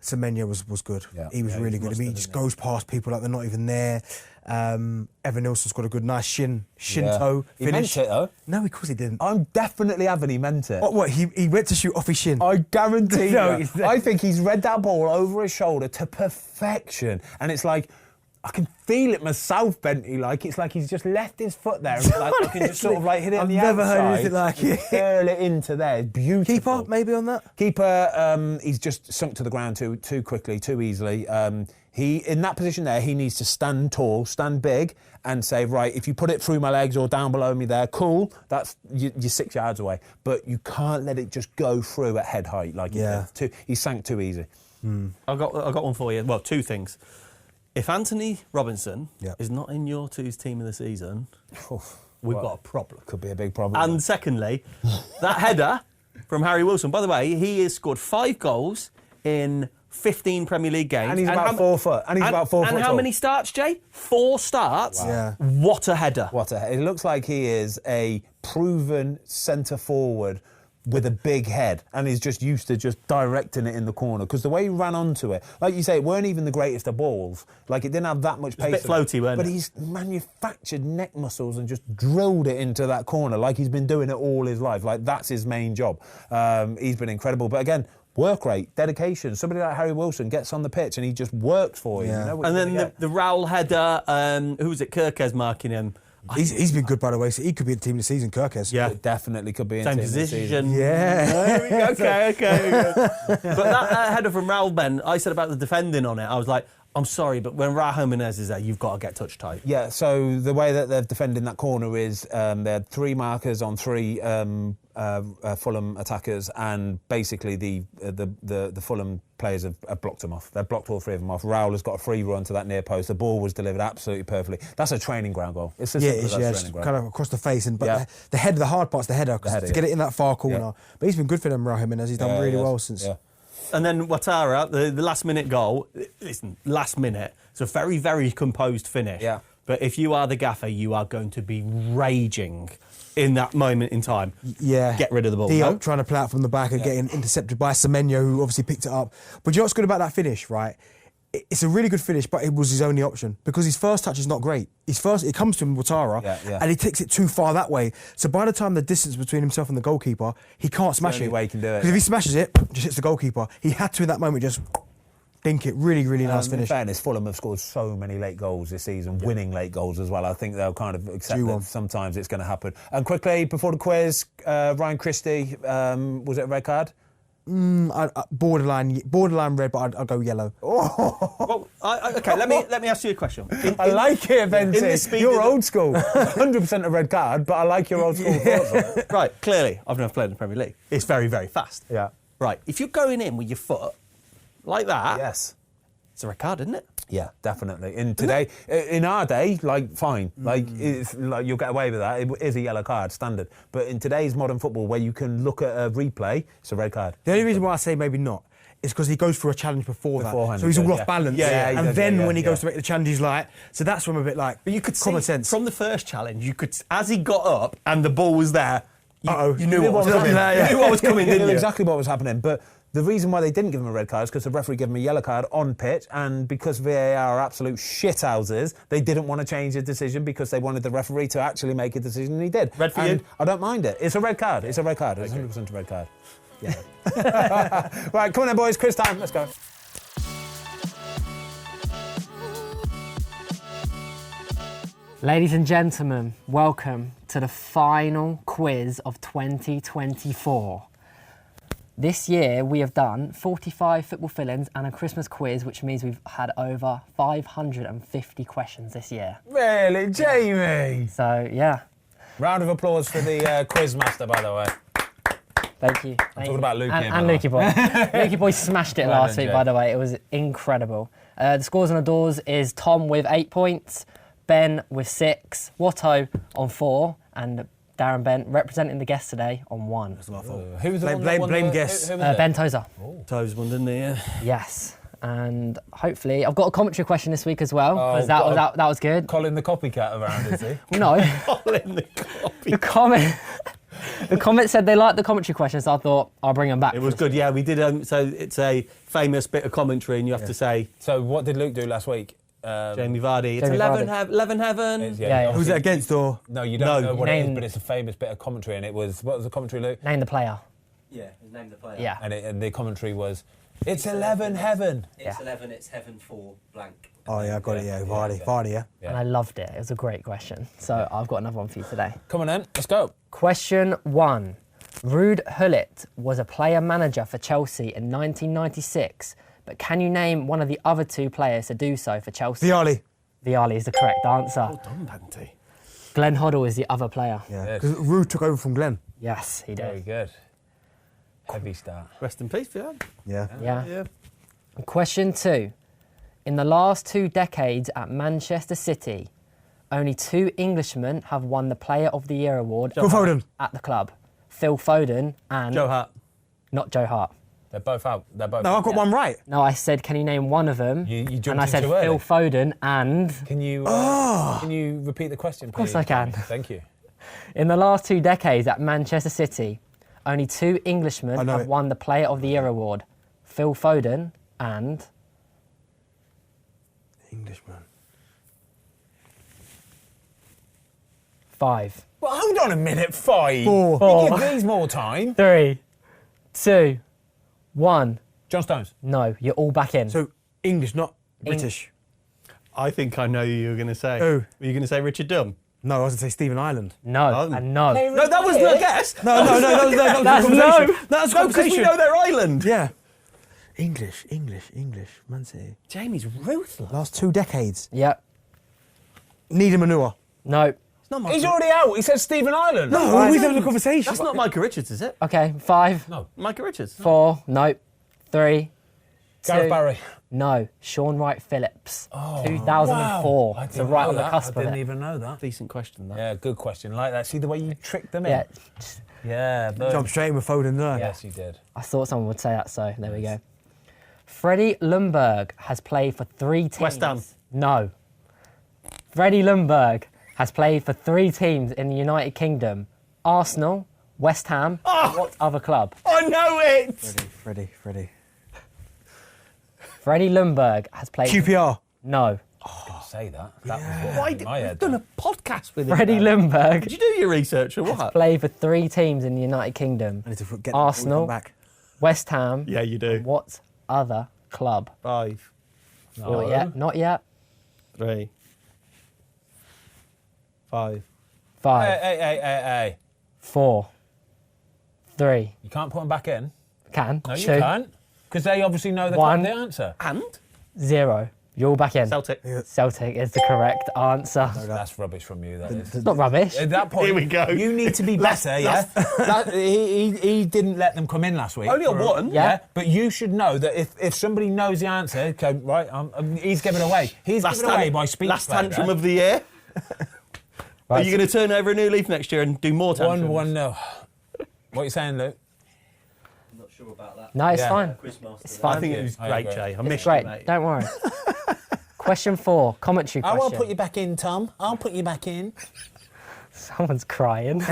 Semenyo was good. Yeah. He was really good. I mean, he just goes past people like they're not even there. Evan Nilsson's got a good, nice shin toe He finish. meant it, though. No, of course he didn't. I'm definitely having he meant it. What? He went to shoot off his shin. I guarantee No, you. it's- I think he's read that ball over his shoulder to perfection. And it's like, I can feel it myself, Benty. Like, it's like he's just left his foot there. And it's like, I can just sort of like hit it on the I've never outside. heard anything like it. Curl it into there. It's beautiful. Keeper, maybe on that? Keeper, he's just sunk to the ground too quickly, too easily. He in that position there, he needs to stand tall, stand big, and say, right, if you put it through my legs or down below me there, cool. That's you're 6 yards away, but you can't let it just go through at head height like he did. He sank too easy. I've got one for you. Well, two things. If Anthony Robinson is not in your two's team of the season, we've got a problem. Could be a big problem. And secondly, that header from Harry Wilson. By the way, he has scored 5 goals in 15 Premier League games. And he's about 4 foot. And he's about 4 foot And how tall. many starts, Jay? 4 starts? Wow. Yeah. What a header. It looks like he is a proven centre forward with a big head, and he's just used to just directing it in the corner, because the way he ran onto it, like you say, it weren't even the greatest of balls. Like, it didn't have that much pace. a bit floaty, weren't it? But he's manufactured neck muscles and just drilled it into that corner like he's been doing it all his life. Like, that's his main job. He's been incredible. But again, work rate, dedication. Somebody like Harry Wilson gets on the pitch and he just works for you. Yeah. You know what And you're then gonna get. the Raul header, who was it? Kirkes marking him. He's been good, by the way, so he could be in the team of the season, Kirkes. Yeah. It definitely could be in Same team this season. position. Yeah. Okay. But that header from Raul, Ben, I said about the defending on it, I was like, I'm sorry, but when Raul Jimenez is there, you've got to get touch tight. Yeah, so the way that they're defending that corner is they had 3 markers on 3 Fulham attackers, and basically the Fulham players have blocked them off. They've blocked all 3 of them off. Raul has got a free run to that near post. The ball was delivered absolutely perfectly. That's a training ground goal. It's as simple as that's a training ground. kind of across the face, but the hard part's the header, to get it in that far corner. Yeah. But he's been good for them, Raul Jimenez. He's done really well since. Yeah. And then Ouattara, the last minute goal, listen, last minute, it's a very, very composed finish. Yeah. But if you are the gaffer, you are going to be raging in that moment in time. Yeah. Get rid of the ball. Diop No? trying to play out from the back and getting intercepted by Semenyo, who obviously picked it up. But you know what's good about that finish, right? It's a really good finish, but it was his only option because his first touch is not great. It comes to him, Ouattara, and he takes it too far that way. So by the time the distance between himself and the goalkeeper, he can't smash the only it. way he can do it. Because if he smashes it, just hits the goalkeeper. He had to in that moment just dink it. Really, really nice In finish. fairness, Fulham have scored so many late goals this season, winning late goals as well. I think they'll kind of accept Due that one. sometimes it's going to happen. And quickly, before the quiz, Ryan Christie, was it a red card? Borderline red, but I'd go yellow. Well, okay, let me ask you a question. I like it, Venti. in the speed You're of the- old school. 100% a red card, but I like your old school thoughts on it. Right, clearly, I've never played in the Premier League. It's very, very fast. Yeah. Right, if you're going in with your foot like that, Yes. it's a red card, isn't it? Yeah, definitely. In our day, like, fine. Like, it's, like, you'll get away with that. It is a yellow card, standard. But in today's modern football, where you can look at a replay, it's a red card. The only reason why I say maybe not is because he goes for a challenge beforehand. Beforehand, So he's he all does, off balance. Yeah, he and does, then yeah, when he yeah. goes to make the challenge, he's like, so that's from a bit like But you could common see sense. from the first challenge, you could, as he got up and the ball was there, Uh-oh. you knew what was coming. Yeah. You knew what was coming, You didn't knew you? exactly what was happening. But the reason why they didn't give him a red card is because the referee gave him a yellow card on pitch, and because VAR are absolute shithouses, they didn't want to change the decision because they wanted the referee to actually make a decision, and he did. Red for and you? I don't mind it. It's a red card. It's a red card. It's 100% a red card. Yeah. Right, come on then, boys. Quiz time. Let's go. Ladies and gentlemen, welcome to the final quiz of 2024. This year we have done 45 football fill-ins and a Christmas quiz, which means we've had over 550 questions this year. Really, Jamie? So, yeah, Round of applause for the quiz master, by the way. thank you. I'm talking about Leukaemia. And Lukey Boy. Lukey Boy smashed it Well last done, week, Jay. by the way. It was incredible. The scores on the doors is Tom with 8 points, Ben with 6, Watto on 4, and Darren Bent representing the guests today on 1. Who was the Blame- one that won blame the- guess. who was it? Ben Tozer. Toes one, didn't they? Yes. And hopefully, I've got a commentary question this week as well, Oh, because got that was good. Colin the copycat around, is he? No, In the copy. the comment said they liked the commentary questions, so I thought I'll bring them back. It was good, yeah. We did. So it's a famous bit of commentary, and you have to say So what did Luke do last week? Jamie Vardy. It's Jamie 11 Vardy. 11 heaven. It's- Yeah, yeah. Who's it against or? No, you don't No. know what it is, Name- but it's a famous bit of commentary, and it was, what was the commentary, Luke? Name the player. Yeah, his name the player. Yeah. And the commentary was, it's 11 heaven. It's Yeah. 11, it's heaven for blank. Oh yeah, I got it. Yeah, Vardy. Yeah. And I loved it. It was a great question. So I've got another one for you today. Come on then, let's go. Question 1. Ruud Gullit was a player manager for Chelsea in 1996, but can you name one of the other 2 players to do so for Chelsea? Viali. Viali is the correct answer. Done, Banty. Glenn Hoddle is the other player. Yeah. Yes. Because Ruud took over from Glenn. Yes, he Very did. good. Heavy start. Rest in peace, yeah. Yeah. Yeah. Question 2. In the last 2 decades at Manchester City, only 2 Englishmen have won the Player of the Year award Phil Foden. at the club. Phil Foden and Joe Hart. not Joe Hart. They're both out. They're both No, out. I've got one right. No, I said, can you name one of them? You jumped and I in said too early. Phil Foden and... Can you repeat the question, please? course I can. Thank you. In the last 2 decades at Manchester City, only 2 Englishmen I know have it. won the Player of the Year award. Phil Foden and... Englishman. 5. Well, hold on a minute, 5. Four. You Four. give these more time. 3, 2, 1. John Stones. No, you're all back in. So English, not British. I think I know who you were going to say. Who? Were you going to say Richard Dunn? No, I was going to say Stephen Ireland. no, Oh. and no. No, that was the guess. No, that was the That's conversation. no. That was the No, because we conversation. know they're Ireland. Yeah. English, Man City. Jamie's ruthless. Last 2 decades. Yep. Need a manure. No. It's not He's already out. He said Stephen Ireland. No, we've had a conversation. That's not Micah Richards, is it? Okay, 5, No. Micah Richards. 4, no. 3, 2. Gareth Barry. No, Sean Wright Phillips. Oh, 2004. I So didn't right know on the that. cusp I of didn't it. even know that. Decent question, that. Yeah, good question. Like that. See the way you tricked them in? Yeah, Yeah. boom. Jump straight in with Foden there. Yes, you did. I thought someone would say that, so there we go. Freddie Ljungberg has played for 3 teams. West Ham. No. Freddie Ljungberg has played for 3 teams in the United Kingdom. Arsenal, West Ham, and what other club? I know it! Freddie. Freddie Ljungberg has played... QPR. No. Say that. That was Why what did my we've head. done a podcast with him? Freddie now. Ljungberg Did you do your research or has what? played for 3 teams in the United Kingdom. I need to get Arsenal. back. West Ham. Yeah, you do. And what other club? 5, Not yet. Not yet. 3, 5. 5, Hey. 4, 3. You can't put them back in. Can. No, 2, you can't. Because they obviously know the 1. answer. And 0. You're all back in. Celtic. Celtic is the correct answer. That's rubbish from you, that is. It's not rubbish. At that point, Here we go. you need to be better, yeah? He didn't let them come in last week. Only on one. Yeah. But you should know that if somebody knows the answer, okay, right, he's giving away. He's giving away by speech. Last right tantrum there. of the year. Right, Are you going to turn over a new leaf next year and do more tantrums? 1-1-0. What are you saying, Luke? I'm not sure about that. No, it's Yeah. fine. Quizmaster. It's I fine. think it was I great, agree. Jay. I It's missed great. you, mate. Don't worry. Question 4. Commentary I question. won't put you back in, Tom. I'll put you back in. Someone's crying.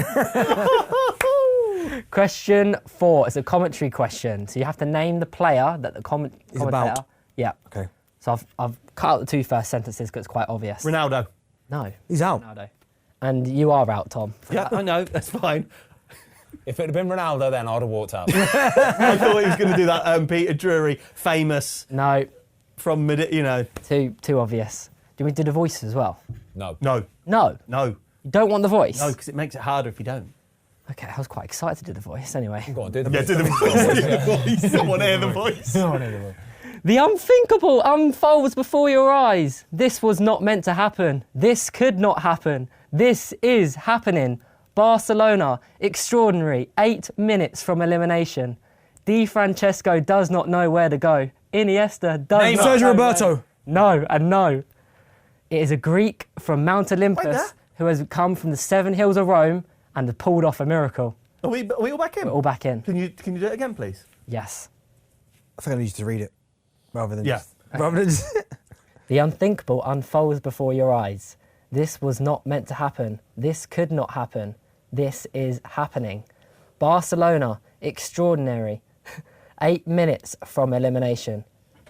Question 4 is a commentary question. So you have to name the player that the commentator... about. Yeah. Okay. So I've cut out the 2 first sentences because it's quite obvious. Ronaldo. No. He's out. Ronaldo. And you are out, Tom. Yeah, I know. That's fine. If it had been Ronaldo, then I'd have walked out. I thought he was going to do that Peter Drury, famous No. from, you know. Too obvious. Do we do the voice as well? No. No, No. no, You don't want the voice? no, because it makes it harder if you don't. Okay, I was quite excited to do the voice anyway. Go on, do the Yeah, do the voice. Do the voice. I want to hear the voice. The unthinkable unfolds before your eyes. This was not meant to happen. This could not happen. This is happening. Barcelona, extraordinary. 8 minutes from elimination. Di Francesco does not know where to go. Iniesta does not Sergio know Roberto. No, and no. It is a Greek from Mount Olympus who has come from the 7 hills of Rome and has pulled off a miracle. Are we all back in? We're all back in. Can you do it again, please? Yes. I think I need you to read it rather than Yeah. just... Rather than just The unthinkable unfolds before your eyes. This was not meant to happen. This could not happen. This is happening. Barcelona, extraordinary. 8 minutes from elimination.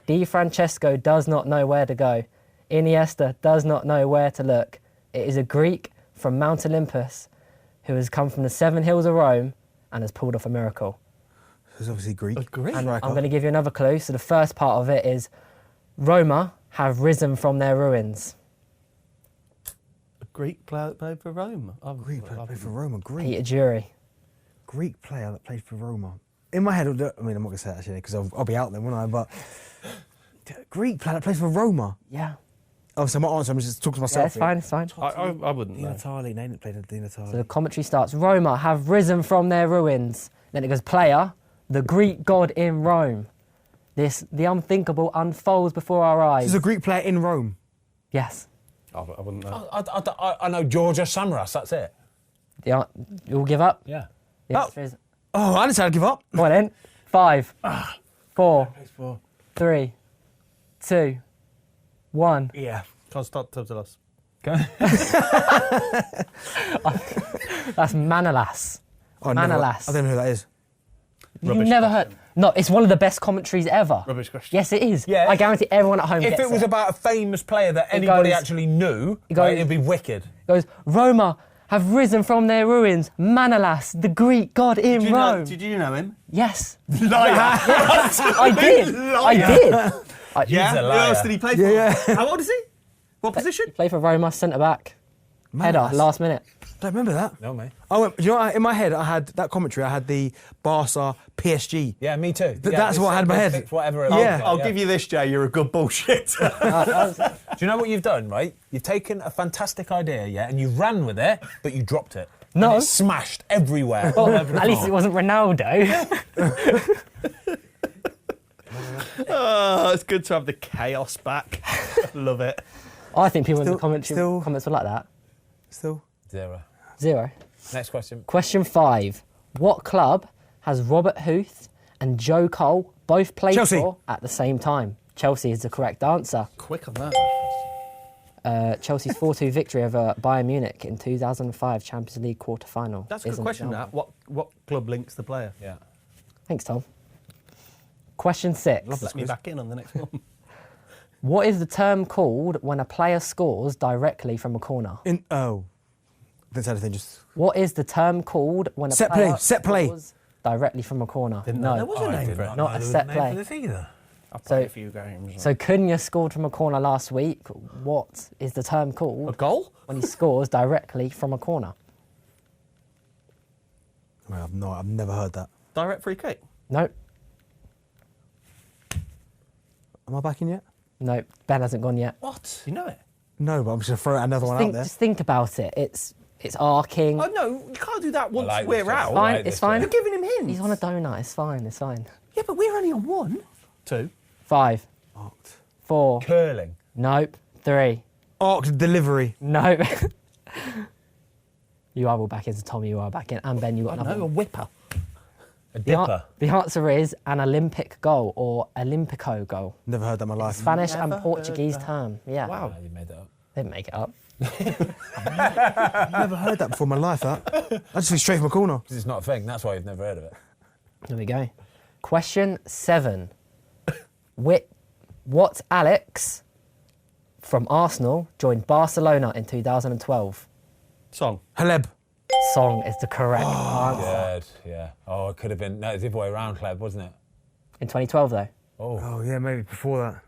Di Francesco does not know where to go. Iniesta does not know where to look. It is a Greek from Mount Olympus who has come from the 7 hills of Rome and has pulled off a miracle. It's obviously Greek. Greek. And Striker. I'm going to give you another clue. So the first part of it is Roma have risen from their ruins. A Greek player that played for Rome. Greek player that played for Roma. Greek. Peter Jury. Greek player that played for Roma. In my head, I mean, I'm not going to say that actually because I'll be out then, won't I? But Greek player that plays for Roma. Yeah. Oh, so my answer, I'm just talking to myself. Yeah, it's fine, it's fine. I wouldn't Di know. Natale, name that played at Di Natale. So the commentary starts. Roma have risen from their ruins. Then it goes, player, the Greek god in Rome. The unthinkable unfolds before our eyes. This is a Greek player in Rome. Yes. I wouldn't know. I know Georgia Samaras, that's it. You'll give up? Yeah. The answer is, Oh, I didn't say I'd give up. go on then. 5, 4, 3, 2, 1. Yeah. Konstantinos. That's Manolas. Oh, Manolas. I don't know who that is. You've never heard? No, it's one of the best commentaries ever. Rubbish question. Yes, it is. Yeah. I guarantee everyone at home If gets it was about a famous player that anybody goes- actually knew, it goes- right, it'd be wicked. It goes, Roma have risen from their ruins. Manolas, the Greek god in Rome. Did you know him? Yes. Liar. I did. I did. Yeah. He's a Who liar. else did he play for? Yeah. How old is he? What position? Play for Roma, centre back. Header, Manolas. last minute. Don't remember that. No, mate. Oh, do you know what? In my head, I had that commentary. I had the Barca PSG. Yeah, me too. That's what I had in my head. Whatever it Yeah. was. I'll give you this, Jay. You're a good bullshit. Do you know what you've done, right? You've taken a fantastic idea, yeah, and you ran with it, but you dropped it. No. And it's smashed everywhere. Well, all over the at least floor. it wasn't Ronaldo. Oh, it's good to have the chaos back. Love it. I think people in the Still- comments were like that. Still. 0. 0. Next question. Question 5. What club has Robert Huth and Joe Cole both played Chelsea. for at the same time? Chelsea is the correct answer. Quick on that. Chelsea's 4-2 victory over Bayern Munich in 2005 Champions League quarter-final. That's a good is an question, example. that. What club links the player? Yeah. Thanks, Tom. Question 6. Let me back in on the next one. What is the term called when a player scores directly from a corner? Didn't say anything, just... What is the term called when a Set player play, set play. scores directly from a corner? There No. was a name for it. Not a set play. either. I've So- played a few games. So Cunha scored from a corner last week. What is the term A called goal? when he scores directly from a corner? I've never heard that. Direct free kick? No, Am I back in yet? no, Ben hasn't gone yet. What? You know it? No, but I'm just going to throw another one out there. Just think about it. It's arcing. Oh, no, you can't do that once like we're this, out. I Fine, like it's this fine. You're giving him hints. He's on a donut. It's fine. It's fine. Yeah, but we're only on 1. 2. 5, Arced. 4. Curling. Nope. 3. Arced delivery. Nope. You are all back in, so Tom, you are back in. And Ben, you got another No, a one. whipper. A The, dipper. the answer is an Olympic goal or Olympico goal. Never heard that in my life. Spanish Never and heard Portuguese that. term. Yeah. Wow. You made that up. They didn't make it up. Never heard that before in my life, that. I just went straight from a corner. Because it's not a thing. That's why you've never heard of it. There we go. Question 7. What Alex from Arsenal joined Barcelona in 2012? Song. Haleb. Song is the correct answer. Good, yeah. Oh, it could have been... No, it's the other way around, Cleb, wasn't it? In 2012, though. Oh, Oh, yeah, maybe before that.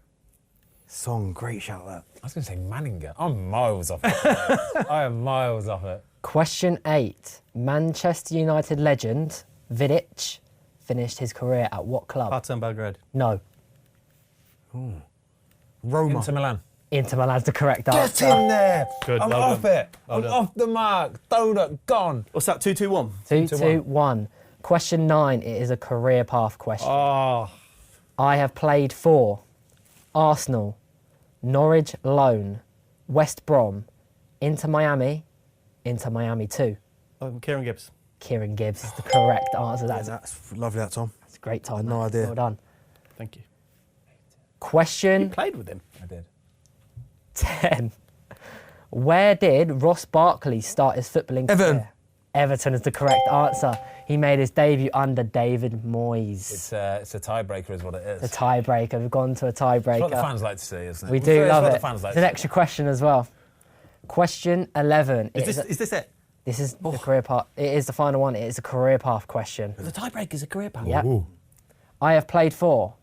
Song, great shout, that. I was going to say Manninger. I'm miles off it. I am miles off it. Question 8. Manchester United legend Vidic finished his career at what club? Partizan Belgrade. No. Roma. Inter Milan. Inter Milan's the correct Get answer. in there! Good, I'm well off done. it. I'm done. off the mark. Donut, gone. What's that, 2-2-1? 2-2-1. Question 9. It is a career path question. Oh, I have played for Arsenal, Norwich loan, West Brom, Inter Miami 2. Kieran Gibbs. Kieran Gibbs is the correct answer. Yeah, That's that's lovely, that, Tom. a great, Tom. I had no that. idea. Well done. Thank you. Question Played with him. I did. 10. Where did Ross Barkley start his footballing Everton. career? Everton is the correct answer. He made his debut under David Moyes. It's a tiebreaker is what it is. The tiebreaker. We've gone to a It's what the tiebreaker. fans like to see, isn't it? We It's do love what it. the fans like It's an to extra question as well. Question 11. Is this it? This is the career path. It is the final one. It is a career path question. The tiebreaker is a career path. Yep. I have played for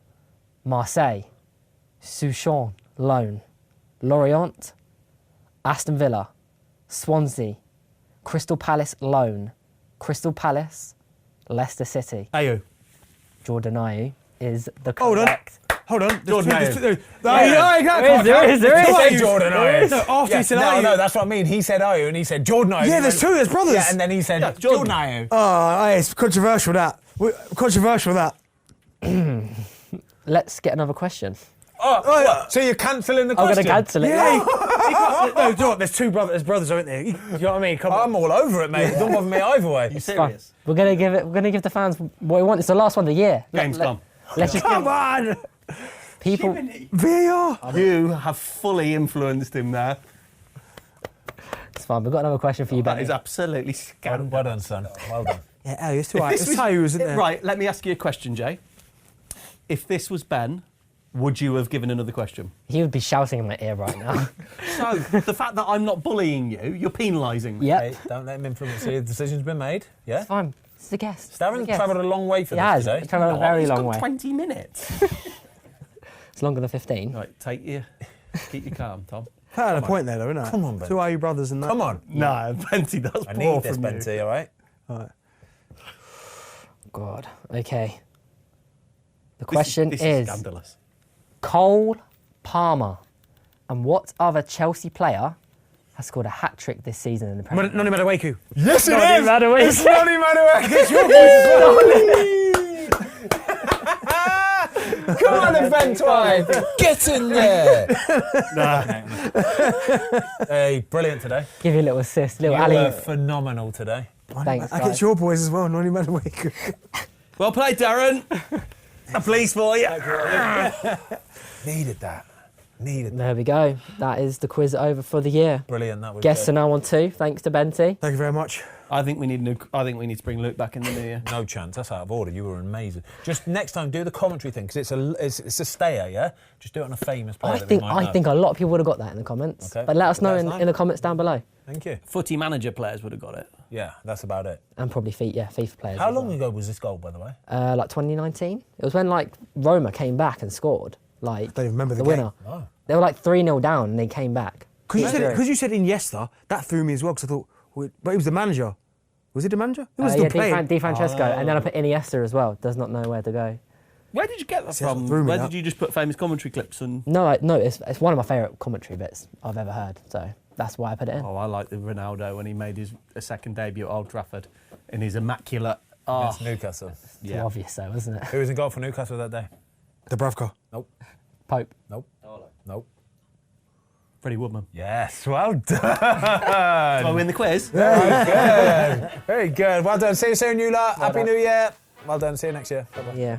Marseille, Souchon, loan, Lorient, Aston Villa, Swansea, Crystal Palace, loan, Crystal Palace, Leicester City. Ayo. Jordan Ayew is the Hold on. correct. Hold on. Jordan Ayew. There is. He said Ayew. Jordan Ayew. No, after he said Ayew. No, that's what I mean. He said Ayew and he said Jordan Ayew. Yeah, there's two, there's brothers. Yeah, and then he said Jordan Ayew. Oh, it's controversial, that. Controversial, that. Let's get another question. Oh, what? So you're cancelling the I'm question? going to cancel it. Yeah. No, do you know what? There's two brothers. There's brothers, aren't there? You know what I mean? Come on. I'm all over it, mate. Don't bother me either way. You Fine. serious? We're gonna give the fans what we want. It's the last one of the year. Game's gone. Let's just Come on. people. VAR. You have fully influenced him there. It's fine. We've got another question for you, That Ben. is absolutely scandalous. Well done, son. Well done. Yeah, it's two. This It's was- Tayu, isn't there? Right, let me ask you a question, Jay. If this was Ben, would you have given another question? He would be shouting in my ear right now. So, the fact that I'm not bullying you, you're penalising me. Yep. Hey, don't let him influence you. The decision's been made. Yeah? It's fine. It's a guest. Darren's travelled a long way for He this has. today. He's travelled a very He's long gone way. 20 minutes. It's longer than 15. Right, keep you calm, Tom. Had a point there, though, isn't it? Come on, Ben. Two Ayew brothers and that. Come on. No, Benty, that's I poor need this, from you. Benty, all right? Right. God. Okay. The question this is scandalous. Cole Palmer and what other Chelsea player has scored a hat-trick this season in the Premier League? Noni Madueke. Yes, it Noni is! Madueke. It's Noni Madueke! It's your voice as well! Come on, Event Wife! Get in there! Hey, brilliant today. Give you a little assist, little You alley. were phenomenal today. Thanks, I guys. get your boys as well, Noni Madueke. Well played, Darren. A please for you. Needed that. Needed that. There we go. That is the quiz over for the year. Brilliant. That was Guests good. are now on 2, thanks to Benty. Thank you very much. I think we need to bring Luke back in the new year. No chance. That's out of order. You were amazing. Just next time, do the commentary thing because it's a stayer. Yeah. Just do it on a famous player. I that we think might know. I think a lot of people would have got that in the comments. Okay. But let us know Let us know. in the comments down below. Thank you. Footy manager players would have got it. Yeah, that's about it. And probably FIFA players. How as long well. ago was this goal, by the way? Like 2019. It was when like Roma came back and scored. Like Don't even remember the winner. Oh. They were like 3-0 down and they came back. Because you said Iniesta, that threw me as well. Because I thought, but he was the manager. Was he the manager? He was still Yeah, playing. Di Francesco, and then I put Iniesta as well. Does not know where to go. Where did you get that See, that's from? what threw me Where up. did you just put famous commentary clips and? No, it's one of my favourite commentary bits I've ever heard. So that's why I put it in. Oh, I like the Ronaldo when he made his second debut at Old Trafford in his immaculate. Oh, Against Newcastle. Too obvious though, isn't it? Who was in goal for Newcastle that day? Dubravka. Nope. Pope. Nope. Nope. Freddie Woodman. Yes, well done. Do I win the quiz? Very good. Very good. Well done. See you soon, you lot. Happy New Year. Well done. See you next year. Bye-bye. Yeah.